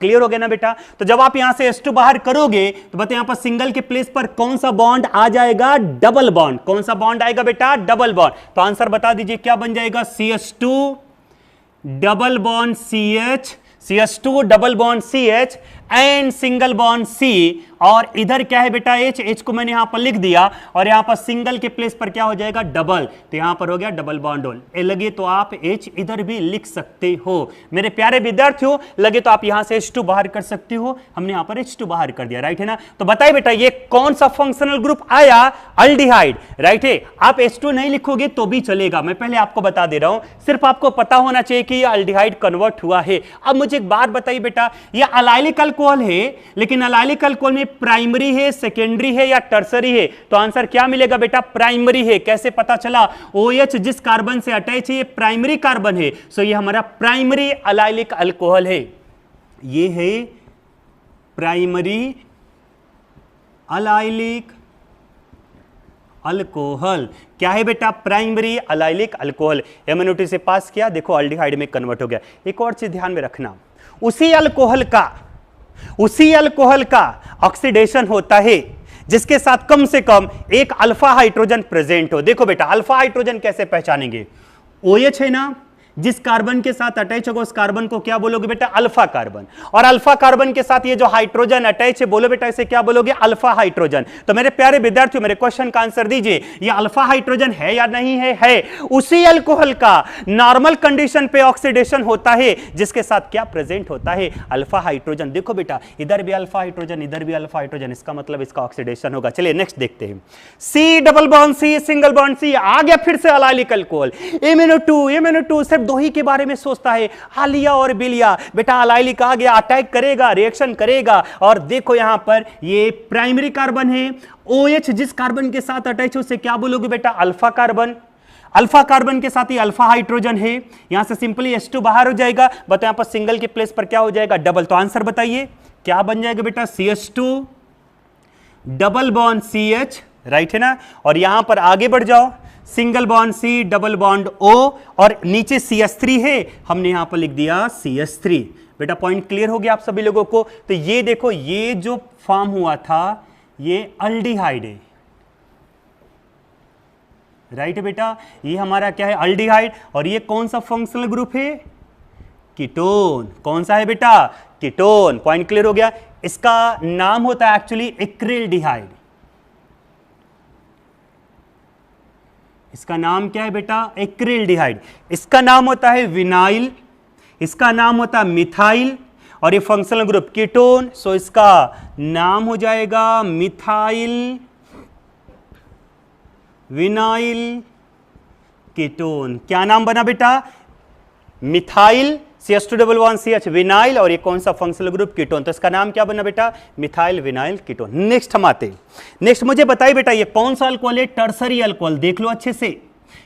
क्लियर हो गया ना बेटा। तो जब आप यहां से H2 बाहर करोगे तो बताइए यहां पर सिंगल के प्लेस पर कौन सा बॉन्ड आ जाएगा, डबल बॉन्ड। कौन सा बॉन्ड आएगा बेटा, डबल बॉन्ड। तो आंसर बता दीजिए क्या बन जाएगा, CH2 double bond CH, CH2 double bond CH and single bond C, और इधर क्या है बेटा H, H को मैंने यहां पर लिख दिया, और यहां पर सिंगल के प्लेस पर क्या हो जाएगा, डबल, तो यहां पर हो गया डबल बॉन्ड होल। लगे तो आप H इधर भी लिख सकते हो। मेरे प्यारे विद्यार्थियों, लगे तो आप यहां से H2 बाहर कर सकते हो, हमने यहां पर H2 बाहर कर दिया, राइट है ना। तो बताइए बेटा ये कौन सा फंक्शनल ग्रुप आया, अल्डिहाइड, राइट है। आप H2 नहीं लिखोगे तो भी चलेगा, मैं पहले आपको बता दे रहा हूं, सिर्फ आपको पता होना चाहिए कि ये अल्डिहाइड कन्वर्ट हुआ है। अब मुझे एक बात बताइए बेटा, ये अलाइलिक अल्कोहल है, लेकिन अलाइलिक अल्कोहल में प्राइमरी है, सेकेंडरी है या टर्सरी है, तो आंसर क्या मिलेगा बेटा, प्राइमरी है। कैसे पता चला, OH जिस कार्बन से अटैच है ये प्राइमरी कार्बन है, सो ये हमारा प्राइमरी अलाइलिक अल्कोहल है। ये है प्राइमरी अलाइलिक अल्कोहल। क्या है बेटा, प्राइमरी अलाइलिक अल्कोहल। MnO2 से पास किया, देखो अल्डिहाइड में कन्वर्ट हो गया। एक और चीज ध्यान में रखना, उसी अल्कोहल का ऑक्सीडेशन होता है जिसके साथ कम से कम एक अल्फा हाइड्रोजन प्रेजेंट हो। देखो बेटा अल्फा हाइड्रोजन कैसे पहचानेंगे, OH है ना, जिस कार्बन के साथ अटैच होगा उस कार्बन को क्या बोलोगे बेटा, अल्फा कार्बन। और अल्फा कार्बन के साथ ये जो हाइड्रोजन अटैच है, बोलो बेटा इसे क्या बोलोगे, अल्फा हाइड्रोजन। तो मेरे प्यारे विद्यार्थियों मेरे क्वेश्चन का आंसर दीजिए, ये अल्फा हाइड्रोजन है या नहीं है, है। उसी अल्कोहल का नॉर्मल कंडीशन पे ऑक्सीडेशन होता है जिसके साथ क्या प्रेजेंट होता है, अल्फा हाइड्रोजन। देखो बेटा इधर भी अल्फा हाइड्रोजन, इधर भी अल्फा हाइड्रोजन, इसका मतलब इसका ऑक्सीडेशन होगा। चलिए नेक्स्ट देखते हैं, C double bond C single bond C, आ गया फिर से अलाइलिक अल्कोहल। MnO2 सिर्फ दो ही के बारे में सोचता है, हालिया और बिलिया। बेटा अलाइलिक आ गया, अटैक करेगा, रिएक्शन करेगा, और देखो यहां पर ये प्राइमरी कार्बन है, OH जिस कार्बन के साथ अटैच है उसे क्या बोलोगे बेटा, अल्फा कार्बन। अल्फा कार्बन के साथ ही अल्फा हाइड्रोजन है, यहां से सिंपली H2 बाहर हो जाएगा, बताओ यहां पर सिंगल के प्लेस पर क्या हो जाएगा, डबल। तो आंसर बताइए क्या बन जाएगा बेटा, CH2 double bond CH, right है ना। और यहां पर आगे बढ़ जाओ, single bond C double bond O, और नीचे CH3 है, हमने यहां पर लिख दिया CH3। बेटा पॉइंट क्लियर हो गया आप सभी लोगों को। तो ये देखो ये जो फॉर्म हुआ था ये अल्डिहाइड है, राइट है बेटा, ये हमारा क्या है, अल्डिहाइड। और ये कौन सा फंक्शनल ग्रुप है, कीटोन। कौन सा है बेटा, कीटोन। पॉइंट क्लियर हो गया। इसका नाम होता है एक्चुअली एक्रिल्डिहाइड। इसका नाम क्या है बेटा, एक्रिल्डिहाइड। इसका नाम होता है विनाइल, इसका नाम होता है मिथाइल, और ये फंक्शनल ग्रुप कीटोन, सो इसका नाम हो जाएगा मिथाइल विनाइल कीटोन। क्या नाम बना बेटा, methyl CH2 double bond CH vinyl, और ये कौन सा फंक्शनल ग्रुप, कीटोन। तो इसका नाम क्या बना बेटा, मिथाइल विनाइल कीटोन। नेक्स्ट हम आते हैं, नेक्स्ट मुझे बताइए बेटा ये कौन सा अल्कोहल है, टर्सरी अल्कोहल। देख लो अच्छे से,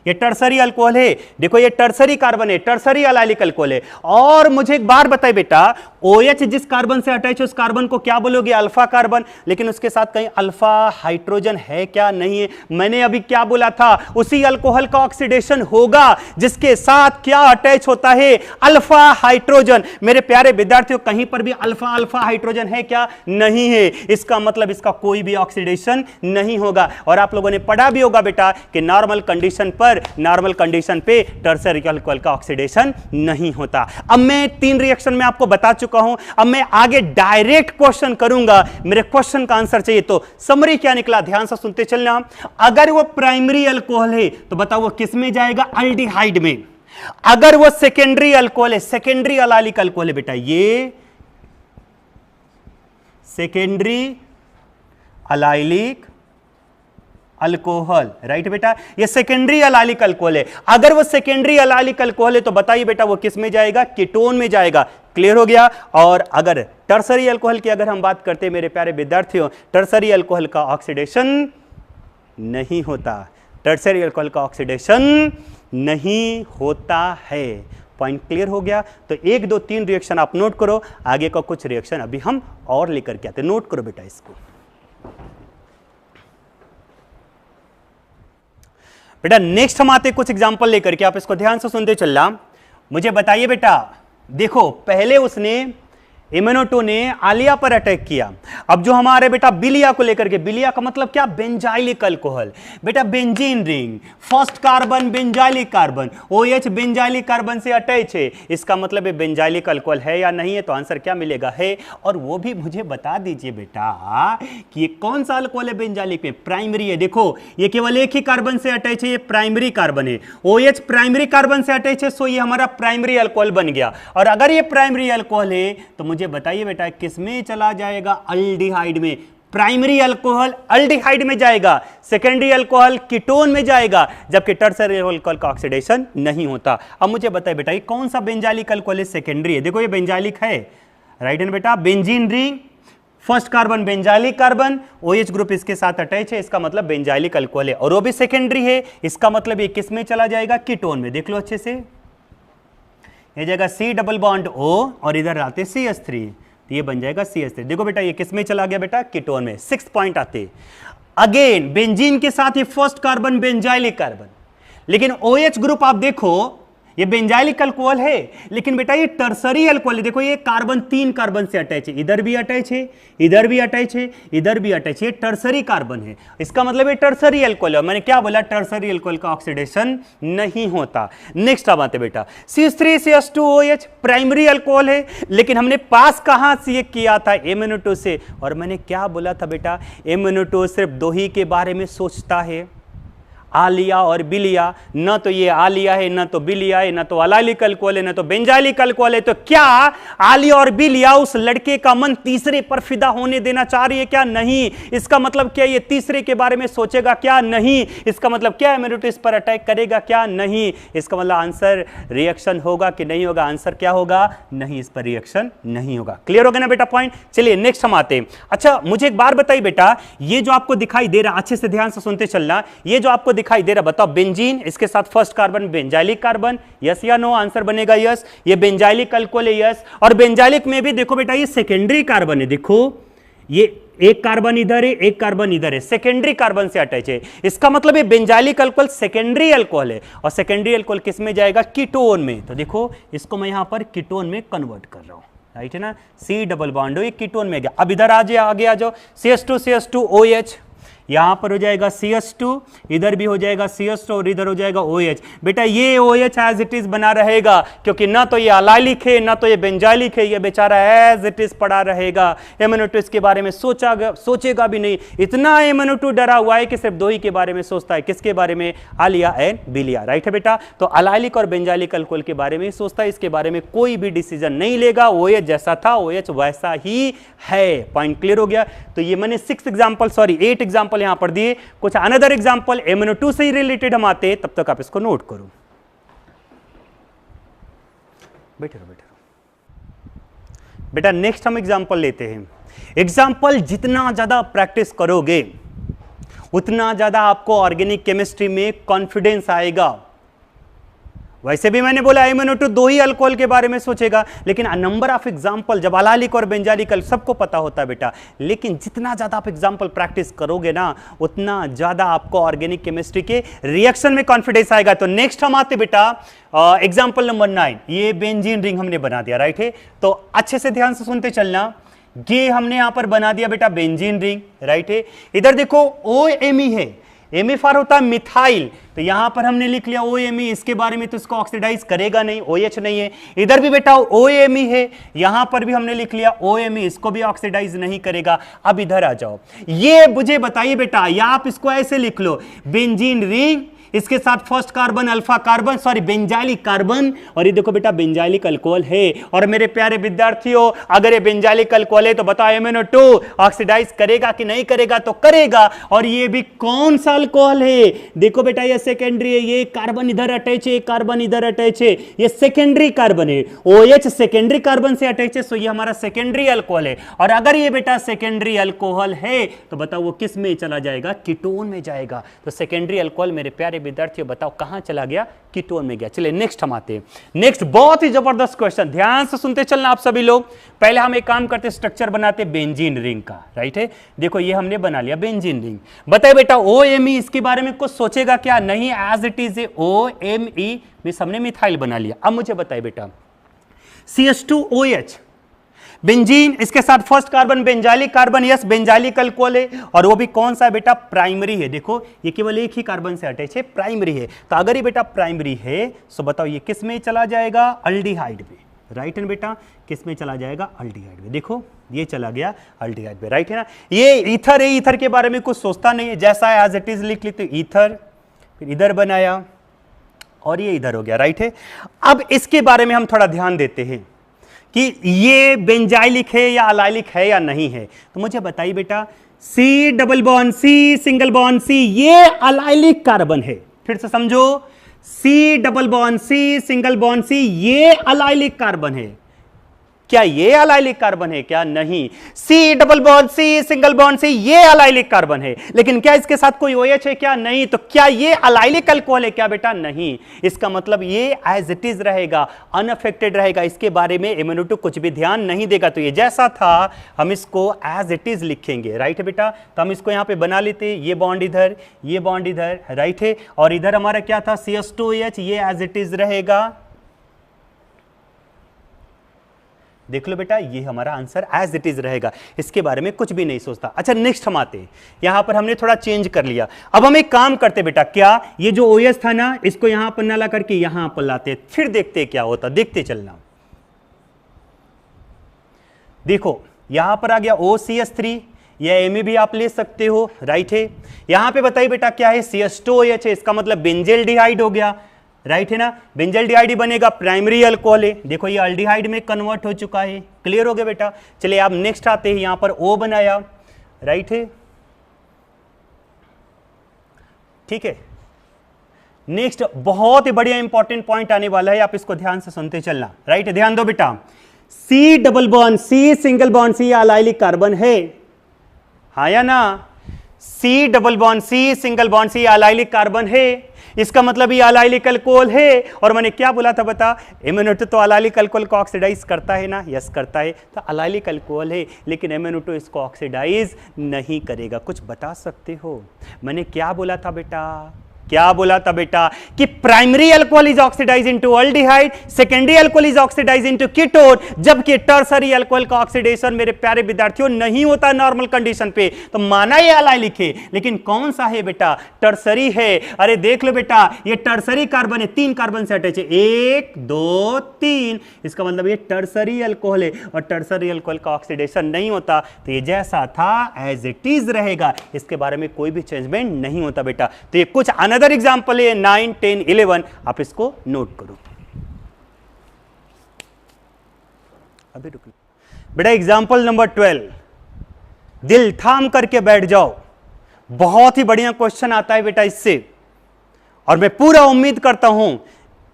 ये टर्सरी अल्कोहल है, देखो ये टर्सरी कार्बन है, टर्सरी अलाइलिक अल्कोहल है। और मुझे एक बार बताइए बेटा OH जिस कार्बन से अटैच है उस कार्बन को क्या बोलोगे, अल्फा कार्बन, लेकिन उसके साथ कहीं अल्फा हाइड्रोजन है क्या, नहीं है। मैंने अभी क्या बोला था, उसी अल्कोहल का ऑक्सीडेशन होगा जिसके साथ क्या अटैच होता है, अल्फा हाइड्रोजन। मेरे प्यारे विद्यार्थियों कहीं पर भी अल्फा अल्फा हाइड्रोजन है क्या, नहीं है। इसका मतलब इसका कोई भी ऑक्सीडेशन नहीं होगा। और आप लोगों ने पढ़ा भी होगा बेटा कि नॉर्मल कंडीशन पे टर्सरी अल्कोहल का ऑक्सीडेशन नहीं होता। अब मैं 3 रिएक्शन में आपको बता चुका हूं, अब मैं आगे डायरेक्ट क्वेश्चन करूंगा। मेरे क्वेश्चन का आंसर चाहिए, तो समरी क्या निकला ध्यान से सुनते चलना। अगर वो प्राइमरी अल्कोहल है तो बताओ वो किस में जाएगा, अल्डिहाइड में। अगर वो सेकेंडरी अल्कोहल है, सेकेंडरी अलाइलिक अल्कोहल है बेटा, ये सेकेंडरी अलाइलिक अल्कोहल, राइट बेटा, ये सेकेंडरी अलाइलिक अल्कोहल है। अगर वो सेकेंडरी अलाइलिक अल्कोहल है तो बताइए बेटा वो किस में जाएगा, कीटोन में जाएगा। क्लियर हो गया। और अगर टर्सरी अल्कोहल की अगर हम बात करते हैं मेरे प्यारे विद्यार्थियों, टर्सरी अल्कोहल का ऑक्सीडेशन नहीं होता, टर्सरी अल्कोहल का ऑक्सीडेशन नहीं होता है। पॉइंट क्लियर हो गया। तो 1 2 3 रिएक्शन आप नोट करो, आगे का कुछ रिएक्शन अभी हम और लेकर के आते हैं। नोट करो बेटा इसको। बेटा नेक्स्ट हम आते कुछ एग्जांपल लेकर के, आप इसको ध्यान से सुनते चलना। मुझे बताइए बेटा, देखो पहले उसने MnO2 ने आलिया पर अटैक किया। अब जो हमारे बेटा बिलिया को लेकर के, बिलिया का मतलब क्या, बेंजाइलिक अल्कोहल, बेटा benzene ring, first carbon benzylic carbon, OH benzylic carbon से अटैच है, इसका मतलब ये बेंजाइलिक अल्कोहल है या नहीं है, तो आंसर क्या मिलेगा, है। और वो भी मुझे बता दीजिए बेटा कि ये कौन सा अल्कोहल है बेंजाइलिक में, प्राइमरी है। देखो ये केवल एक ही कार्बन से अटैच है, ये प्राइमरी कार्बन है, OH प्राइमरी कार्बन से अटैच है, सो ये हमारा प्राइमरी अल्कोहल बन गया। और अगर ये प्राइमरी अल्कोहल है तो मुझे बताइए बेटा किसमें चला जाएगा, अल्डिहाइड में। प्राइमरी अल्कोहल अल्डिहाइड में जाएगा, सेकेंडरी अल्कोहल कीटोन में जाएगा, जबकि टर्सरी अल्कोहल का ऑक्सीडेशन नहीं होता। अब मुझे बताइए बेटा ये कौन सा बेंजाइलिक अल्कोहल है, सेकेंडरी है। देखो ये बेंजाइलिक है, राइट है बेटा, benzene ring, first carbon benzylic carbon, OH group इसके साथ अटैच है, इसका मतलब बेंजाइलिक अल्कोहल है, और वो भी सेकेंडरी है, इसका मतलब ये किस में चला जाएगा, कीटोन में। देख लो अच्छे से, ये जाएगा C डबल बॉन्ड O और इधर आते CH3, तो ये बन जाएगा CH3। देखो बेटा ये किस में चला गया बेटा, कीटोन में। 6 पॉइंट आते। अगेन बेंजीन के साथ ये फर्स्ट कार्बन बेंजाइलिक कार्बन, लेकिन OH ग्रुप आप देखो ये बेंजाइलिक अल्कोहल है, लेकिन बेटा ये टर्सरी अल्कोहल है। देखो ये कार्बन 3 कार्बन से अटैच है, इधर भी अटैच है, इधर भी अटैच है, इधर भी अटैच है, टर्सरी कार्बन है, इसका मतलब ये टर्सरी अल्कोहल है। मैंने क्या बोला, टर्सरी अल्कोहल का ऑक्सीडेशन नहीं होता। नेक्स्ट अब आते बेटा, CH3CH2OH प्राइमरी अल्कोहल है, लेकिन हमने पास कहां से किया था, MnO2 से। और मैंने क्या बोला था बेटा, MnO2 सिर्फ दो ही के बारे में सोचता है, आलिया और बिलिया। न तो ये आलिया है, न तो बिलिया है, न तो अलाइलिक अल्कोहल है, न तो बेंजाइलिक अल्कोहल है। तो क्या आलिया और बिलिया उस लड़के का मन तीसरे पर फिदा होने देना चाह रही है क्या, नहीं। इसका मतलब क्या ये तीसरे के बारे में सोचेगा क्या, नहीं। इसका मतलब क्या MnO2 इस पर अटैक करेगा क्या, नहीं। इसका मतलब आंसर रिएक्शन होगा कि नहीं होगा, आंसर क्या होगा, नहीं, इस पर रिएक्शन नहीं होगा। क्लियर हो गया ना बेटा पॉइंट। चलिए नेक्स्ट हम आते हैं। अच्छा मुझे एक बार बताइए बेटा, ये जो आपको दिखाई दे रहा, अच्छे से ध्यान से सुनते चलना, ये जो आपको दिखाई दे रहा, बताओ बेंजीन, इसके साथ first carbon benzylic carbon, yes या नो, आंसर बनेगा यस। ये बेंजाइलिक अल्कोहल है, यस। और बेंजाइलिक में भी देखो बेटा ये सेकेंडरी कार्बन है, देखो ये एक कार्बन इधर है, एक कार्बन इधर है, सेकेंडरी कार्बन से अटैच है, इसका मतलब ये बेंजाइलिक अल्कोहल सेकेंडरी अल्कोहल है। और सेकेंडरी अल्कोहल किस में जाएगा, कीटोन में। तो देखो इसको मैं यहां पर कीटोन में कन्वर्ट कर रहा हूं, राइट है ना, C डबल बॉन्ड ये कीटोन में गया। अब इधर आगे आ जाओ, CH2CH2OH, यहां पर हो जाएगा CH2, इधर भी हो जाएगा CH2 और इधर हो जाएगा OH। बेटा ये OH एज इट इज बना रहेगा, क्योंकि ना तो ये अलाइलिक है, ना तो ये बेंजाइलिक है, ये बेचारा एज इट इज पड़ा रहेगा। MnO2 इसके बारे में सोचेगा भी नहीं। इतना MnO2 डरा हुआ है कि सिर्फ दो ही के बारे में सोचता है, किसके बारे में, आलिया एंड बिलिया, राइट है बेटा। तो अलाइलिक और बेंजाइलिक अल्कोहल के बारे में सोचता है, इसके बारे में कोई भी डिसीजन नहीं लेगा। OH जैसा था OH वैसा ही है। पॉइंट क्लियर हो गया। तो ये मैंने 8 एग्जाम्पल यहां पर दिए। कुछ अनदर एग्जांपल MnO2 से ही रिलेटेड हम आते, तब तक आप इसको नोट करो। बैठे रहो बेटा। नेक्स्ट हम एग्जांपल लेते हैं। एग्जांपल जितना ज्यादा प्रैक्टिस करोगे उतना ज्यादा आपको ऑर्गेनिक केमिस्ट्री में कॉन्फिडेंस आएगा। वैसे भी मैंने बोला MnO2 दो ही अल्कोहल के बारे में सोचेगा, लेकिन नंबर ऑफ एग्जांपल जब अलाइलिक और बेंजाइलिक सबको पता होता है बेटा, लेकिन जितना ज्यादा आप एग्जांपल प्रैक्टिस करोगे ना उतना ज्यादा आपको ऑर्गेनिक केमिस्ट्री के रिएक्शन में कॉन्फिडेंस आएगा। तो नेक्स्ट हम आते बेटा एग्जांपल नंबर 9। ये बेंजीन रिंग हमने बना दिया, राइट है। तो अच्छे से ध्यान से सुनते चलना, ये हमने यहां पर बना दिया बेटा बेंजीन रिंग, राइट है। इधर देखो OMe है, एमिफार होता है मिथाइल, तो यहां पर हमने लिख लिया OMe, इसके बारे में तो इसको ऑक्सीडाइज करेगा नहीं, OH नहीं है। इधर भी बेटा OMe है, यहां पर भी हमने लिख लिया OMe, इसको भी ऑक्सीडाइज नहीं करेगा। अब इधर आ जाओ, ये मुझे बताइए बेटा, या आप इसको ऐसे लिख लो, बेंजीन रिंग, इसके साथ first carbon alpha carbon, sorry benzylic carbon, और ये देखो बेटा बेंजाइलिक अल्कोहल है। और मेरे प्यारे विद्यार्थियों, अगर ये बेंजाइलिक अल्कोहल है तो बताओ MnO2 ऑक्सीडाइज करेगा कि नहीं करेगा, तो करेगा। और ये भी कौन सा अल्कोहल है, देखो बेटा ये सेकेंडरी है, ये कार्बन इधर अटैच है, कार्बन इधर अटैच है, ये सेकेंडरी कार्बन है। OH सेकेंडरी कार्बन से अटैच है, सो ये हमारा सेकेंडरी अल्कोहल है। और अगर ये बेटा सेकेंडरी अल्कोहल है तो बताओ वो किस में चला जाएगा, कीटोन में जाएगा। तो सेकेंडरी अल्कोहल मेरे प्यारे विद्यार्थियों बताओ कहां चला गया, कीटोन में गया। चलिए नेक्स्ट हम आते हैं। नेक्स्ट बहुत ही जबरदस्त क्वेश्चन, ध्यान से सुनते चलना आप सभी लोग। पहले हम एक काम करते, स्ट्रक्चर बनाते बेंजीन रिंग का, राइट है। देखो ये हमने बना लिया बेंजीन रिंग। बताइए बेटा OMe इसके बारे में कुछ सोचेगा क्या, नहीं, एज इट इज OMe मिस हमने मिथाइल बना लिया। अब मुझे बताइए बेटा CH2OH, बेंजीन, इसके साथ first carbon benzylic carbon, yes benzylic alcohol है, और वो भी कौन सा है बेटा, प्राइमरी है। देखो ये केवल एक ही कार्बन से अटैच है, प्राइमरी है। तो अगर ये बेटा प्राइमरी है तो बताओ ये किस में चला जाएगा, अल्डिहाइड में, राइट है बेटा, किस में चला जाएगा, अल्डिहाइड में। देखो ये चला गया अल्डिहाइड में, राइट है ना। ये ईथर है, ईथर के बारे में कुछ सोचता नहीं है, जैसा है एज इट इज लिख लेते, ईथर, फिर इधर बनाया और ये इधर हो गया, राइट है। अब इसके बारे में हम थोड़ा ध्यान देते हैं कि ये बेंजाइलिक है या अलाइलिक है या नहीं है। तो मुझे बताइए बेटा, C double bond C single bond C ये अलाइलिक कार्बन है। फिर से समझो, C double bond C single bond C ये अलाइलिक कार्बन है। क्या ये अलाइलिक कार्बन है, क्या नहीं। C double bond C single bond C ये अलाइलिक कार्बन है, लेकिन क्या इसके साथ कोई OH है, क्या नहीं। तो क्या ये अलाइलिक अल्कोहल है, क्या बेटा, नहीं। इसका मतलब ये एज इट इज रहेगा, अनअफेक्टेड रहेगा, इसके बारे में MnO2 कुछ भी ध्यान नहीं देगा। तो ये जैसा था हम इसको एज इट इज लिखेंगे, राइट है बेटा। तो हम इसको यहां पे बना लेते, ये बॉन्ड इधर, ये बॉन्ड इधर, राइट है। और इधर हमारा क्या था, CH2OH, ये एज इट इज रहेगा। देख लो बेटा, ये हमारा आंसर एज इट इज रहेगा, इसके बारे में कुछ भी नहीं सोचता। अच्छा नेक्स्ट हम आते हैं, यहां पर हमने थोड़ा चेंज कर लिया। अब हम एक काम करते बेटा, क्या ये जो OH था ना, इसको यहां पर ना ला करके यहां पर लाते, फिर देखते क्या होता, देखते चलना। देखो यहां पर आ गया OCH3, या Ame भी आप ले सकते हो, राइट है। यहां पे बताइए बेटा क्या है, CH2OH है, इसका मतलब बेंजेल्डिहाइड हो गया, राइट है ना। बेंजेल्डिहाइड बनेगा, प्राइमरी अल्कोहल है। देखो ये अल्डिहाइड में कन्वर्ट हो चुका है, क्लियर हो गया बेटा। चलिए आप नेक्स्ट आते हैं, यहां पर O बनाया, राइट है, ठीक है। नेक्स्ट बहुत ही बढ़िया इंपॉर्टेंट पॉइंट आने वाला है, आप इसको ध्यान से सुनते चलना, राइट है, ध्यान दो बेटा। C double bond C single bond C allylic carbon है, हाँ या ना। C double bond C single bond C allylic carbon है, इसका मतलब ये अलाइलिक अल्कोहल है। और मैंने क्या बोला था बता, MnO2 तो अलाइलिक अल्कोहल को ऑक्सीडाइज करता है ना, यस करता है। तो अलाइलिक अल्कोहल है, लेकिन MnO2 इसको ऑक्सीडाइज नहीं करेगा। कुछ बता सकते हो मैंने क्या बोला था बेटा, क्या बोला था बेटा, कि primary alcohol is oxidise into aldehyde, secondary alcohol is oxidise into ketone, जबकि टर्सरी अल्कोहल का ऑक्सीडेशन मेरे प्यारे विद्यार्थियों नहीं होता नॉर्मल कंडीशन पे। तो माना ये अलाइलिक है, लेकिन कौन सा है बेटा, टर्सरी है। अरे देख लो बेटा, ये टर्सरी कार्बन है, 3 कार्बन से अटैच है, 1 2 3, इसका मतलब ये टर्सरी अल्कोहल है, और टर्सरी अल्कोहल का ऑक्सीडेशन नहीं होता। तो ये जैसा था एज इट इज रहेगा, इसके बारे में कोई भी चेंजमेंट नहीं होता बेटा। तो ये कुछ अदर एग्जाम्पल है 9 10 11, आप इसको नोट करो। अभी रुक बेटा, एग्जाम्पल नंबर 12, दिल थाम करके बैठ जाओ, बहुत ही बढ़िया क्वेश्चन आता है बेटा इससे, और मैं पूरा उम्मीद करता हूं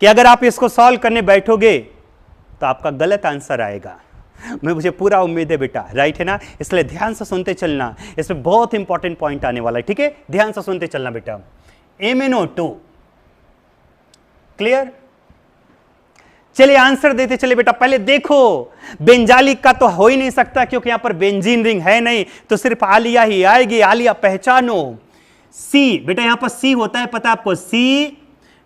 कि अगर आप इसको सॉल्व करने बैठोगे तो आपका गलत आंसर आएगा, मुझे पूरा उम्मीद है बेटा, राइट है ना। इसलिए ध्यान से सुनते चलना, इसमें बहुत इंपॉर्टेंट पॉइंट आने वाला है, ठीक है, ध्यान से सुनते चलना बेटा। MnO2 क्लियर, चलिए आंसर देते चले बेटा। पहले देखो, बेंजालिक का तो हो ही नहीं सकता, क्योंकि यहां पर बेंजीन रिंग है नहीं, तो सिर्फ आलिया ही आएगी। आलिया पहचानो, सी बेटा, यहां पर सी होता है पता आपको, C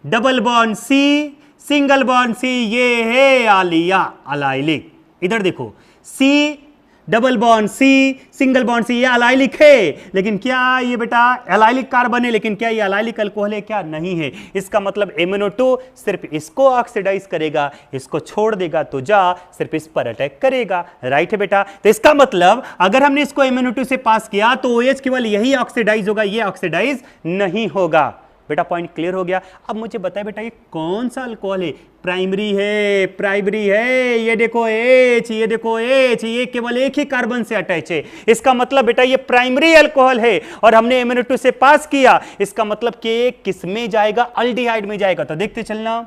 double bond C single bond C, ये है आलिया अलाइलिक। इधर देखो, C double bond C single bond C, ये अलाइलिक है, लेकिन क्या ये बेटा अलाइलिक कार्बन है, लेकिन क्या ये अलाइलिक अल्कोहल है, क्या नहीं है। इसका मतलब MnO2 सिर्फ इसको ऑक्सीडाइज करेगा, इसको छोड़ देगा तो जा सिर्फ इस पर अटैक करेगा, राइट है बेटा। तो इसका मतलब अगर हमने इसको MnO2 से पास किया तो OH केवल यही ऑक्सीडाइज होगा, ये ऑक्सीडाइज नहीं होगा बेटा। पॉइंट क्लियर हो गया। अब मुझे बताए बेटा ये कौन सा अल्कोहल है, प्राइमरी है, प्राइमरी है, ये देखो H, ये देखो H, ये केवल एक ही कार्बन से अटैच है, इसका मतलब बेटा ये प्राइमरी अल्कोहल है, और हमने MnO2 से पास किया, इसका मतलब कि किस में जाएगा, अल्डिहाइड में जाएगा। तो देखते चलना,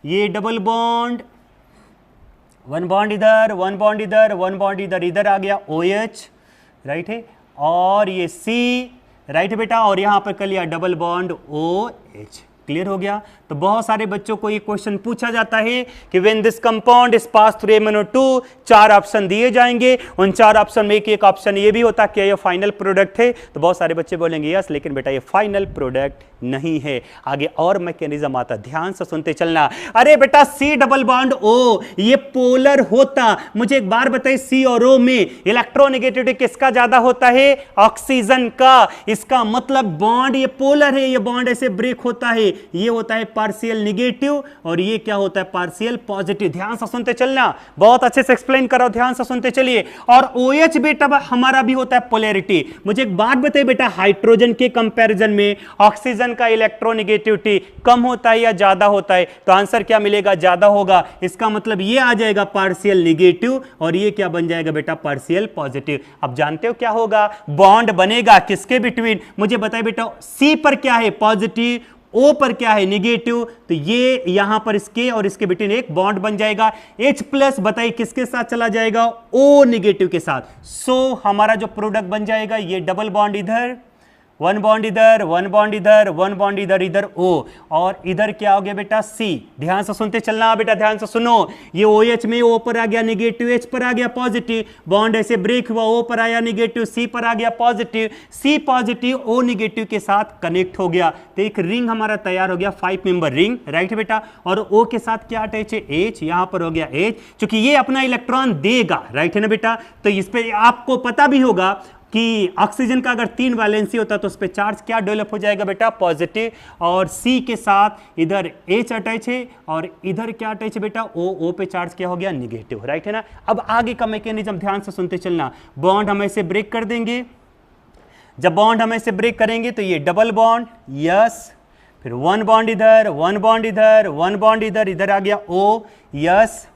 ये डबल बॉन्ड, 1 बॉन्ड इधर, 1 बॉन्ड इधर, 1 बॉन्ड इधर, इधर आ गया OH, राइट है, और ये C, राइट है बेटा, और यहां पर कर लिया डबल बॉन्ड OH, क्लियर हो गया। तो बहुत सारे बच्चों को ये क्वेश्चन पूछा जाता है कि when this compound is pass through MnO2, 4 option दिए जाएंगे, उन 4 ऑप्शन में एक ऑप्शन ये भी होता है कि ये फाइनल प्रोडक्ट है। तो बहुत सारे बच्चे बोलेंगे यस, लेकिन बेटा ये फाइनल प्रोडक्ट नहीं है। आगे और मैकेनिज्म आता, ध्यान से सुनते चलना। अरे बेटा C डबल बॉन्ड O ये पोलर होता, मुझे एक बार बताइए C और O में इलेक्ट्रोनेगेटिविटी किसका ज्यादा होता है? ऑक्सीजन का। इसका मतलब बॉन्ड ये पोलर है, ये बॉन्ड ऐसे ब्रेक होता है, ये होता है पार्शियल नेगेटिव और ये क्या होता है? Partial positive. ध्यान से सुनते चलना, बहुत अच्छे से एक्सप्लेन करो, ध्यान से सुनते चलिए। और OH बेटा हमारा भी होता है पोलैरिटी। मुझे एक बात बताइए बेटा, हाइड्रोजन के कंपैरिजन में ऑक्सीजन का इलेक्ट्रोनेगेटिविटी कम होता है या ज्यादा होता है? तो आंसर क्या मिलेगा? ज्यादा होगा। इसका मतलब ये आ जाएगा पार्शियल नेगेटिव और ये क्या बन जाएगा बेटा? Partial positive. अब जानते हो क्या होगा? बॉन्ड बनेगा किसके बिटवीन? मुझे बताइए बेटा, C पर क्या है? पॉजिटिव, O पर क्या है? नेगेटिव। तो ये यहां पर इसके और इसके बिटवीन एक बॉन्ड बन जाएगा। H प्लस बताइए किसके साथ चला जाएगा? O नेगेटिव के साथ। सो हमारा जो प्रोडक्ट बन जाएगा ये डबल बॉन्ड इधर, वन बॉन्ड इधर, वन बॉन्ड इधर, वन बॉन्ड इधर, इधर O और इधर क्या हो गया बेटा? C। ध्यान से सुनते चलना बेटा, ध्यान से सुनो। ये OH में O पर आ गया नेगेटिव, H पर आ गया पॉजिटिव, बॉन्ड ऐसे ब्रेक हुआ, O पर आया नेगेटिव, C पर आ गया positive, C positive O negative के साथ कनेक्ट हो गया, तो एक रिंग हमारा तैयार हो गया, 5 मेंबर रिंग, राइट बेटा। और O के साथ क्या अटैच है? H, यहां पर हो गया H, क्योंकि ये अपना इलेक्ट्रॉन देगा, राइट है ना बेटा। तो इस पे आपको पता भी होगा कि ऑक्सीजन का अगर 3 वैलेंसी होता तो उस पे चार्ज क्या डेवलप हो जाएगा बेटा? पॉजिटिव। और C के साथ इधर H अटैच है और इधर क्या अटैच है बेटा? O पे चार्ज क्या हो गया? नेगेटिव, राइट है ना। अब आगे का मैकेनिज्म ध्यान से सुनते चलना। बॉन्ड हम ऐसे ब्रेक कर देंगे, जब बॉन्ड हम ऐसे ब्रेक करेंगे तो ये डबल बॉन्ड, यस, फिर वन बॉन्ड इधर, वन बॉन्ड इधर, वन बॉन्ड इधर, इधर आ गया O, यस,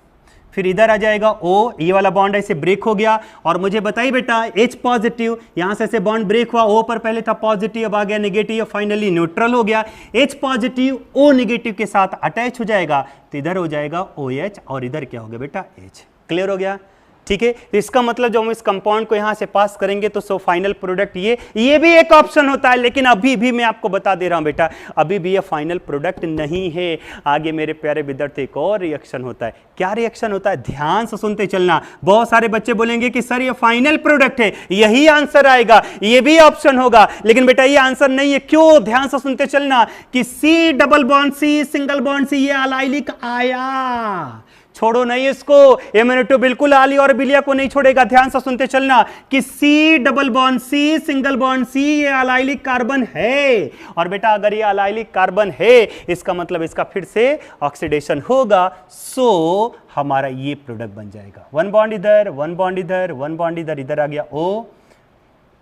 फिर इधर आ जाएगा O, ये वाला बॉन्ड ऐसे ब्रेक हो गया। और मुझे बताइए बेटा, H पॉजिटिव, यहां से ऐसे बॉन्ड ब्रेक हुआ, O पर पहले था पॉजिटिव, अब आ गया नेगेटिव, फाइनली न्यूट्रल हो गया। H पॉजिटिव O नेगेटिव के साथ अटैच हो जाएगा, तो इधर हो जाएगा OH और इधर क्या हो गया बेटा? H। क्लियर हो गया? ठीक है। तो इसका मतलब जब हम इस कंपाउंड को यहां से पास करेंगे तो फाइनल प्रोडक्ट ये भी एक ऑप्शन होता है, लेकिन अभी भी मैं आपको बता दे रहा हूं बेटा, अभी भी ये फाइनल प्रोडक्ट नहीं है। आगे मेरे प्यारे विद्यार्थी एक और रिएक्शन होता है। क्या रिएक्शन होता है? ध्यान से सुनते चलना। बहुत सारे बच्चे बोलेंगे कि सर ये फाइनल प्रोडक्ट है, यही आंसर आएगा, ये भी ऑप्शन होगा, लेकिन बेटा ये आंसर नहीं है। क्यों? ध्यान से सुनते चलना कि C double bond C, single bond C, ये अलाइलिक आया, छोड़ो नहीं इसको। MnO2 बिल्कुल आली और बिलिया को नहीं छोड़ेगा। ध्यान से सुनते चलना कि C double bond C, single bond C, ये अलाइलिक कार्बन है। और बेटा अगर ये अलाइलिक कार्बन है, इसका मतलब इसका फिर से ऑक्सीडेशन होगा, सो हमारा ये प्रोडक्ट बन जाएगा। वन बॉन्ड इधर, वन बॉन्ड इधर, वन बॉन्ड इधर, इधर आ गया O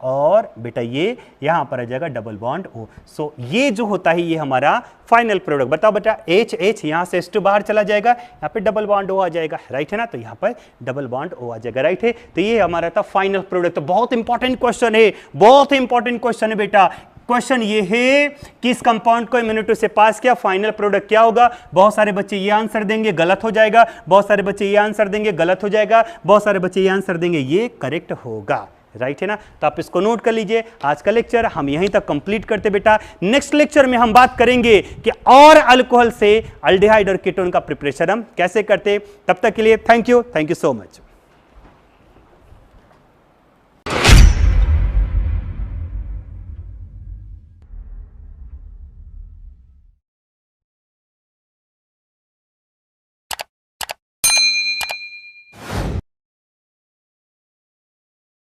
और बेटा ये यहां पर आ जाएगा डबल बॉन्ड O। सो ये जो होता है ये हमारा फाइनल प्रोडक्ट। बताओ बेटा, H यहां से H2 बाहर चला जाएगा, यहां पे डबल बॉन्ड O आ जाएगा, राइट है ना। तो यहां पर डबल बॉन्ड O आ जाएगा, राइट है। तो ये हमारा था फाइनल प्रोडक्ट। तो बहुत इंपॉर्टेंट क्वेश्चन है, बहुत इंपॉर्टेंट क्वेश्चन है बेटा। क्वेश्चन ये है कि इस कंपाउंड को MnO2 से पास किया, फाइनल प्रोडक्ट क्या होगा? बहुत सारे बच्चे ये आंसर देंगे, गलत हो जाएगा। बहुत सारे बच्चे ये आंसर देंगे, गलत हो जाएगा। बहुत सारे बच्चे ये आंसर देंगे, ये करेक्ट होगा, राइट है ना। तो आप इसको नोट कर लीजिए। आज का लेक्चर हम यहीं तक कंप्लीट करते बेटा। नेक्स्ट लेक्चर में हम बात करेंगे कि और अल्कोहल से अल्डिहाइड और कीटोन का प्रिपरेशन हम कैसे करते। तब तक के लिए थैंक यू सो मच।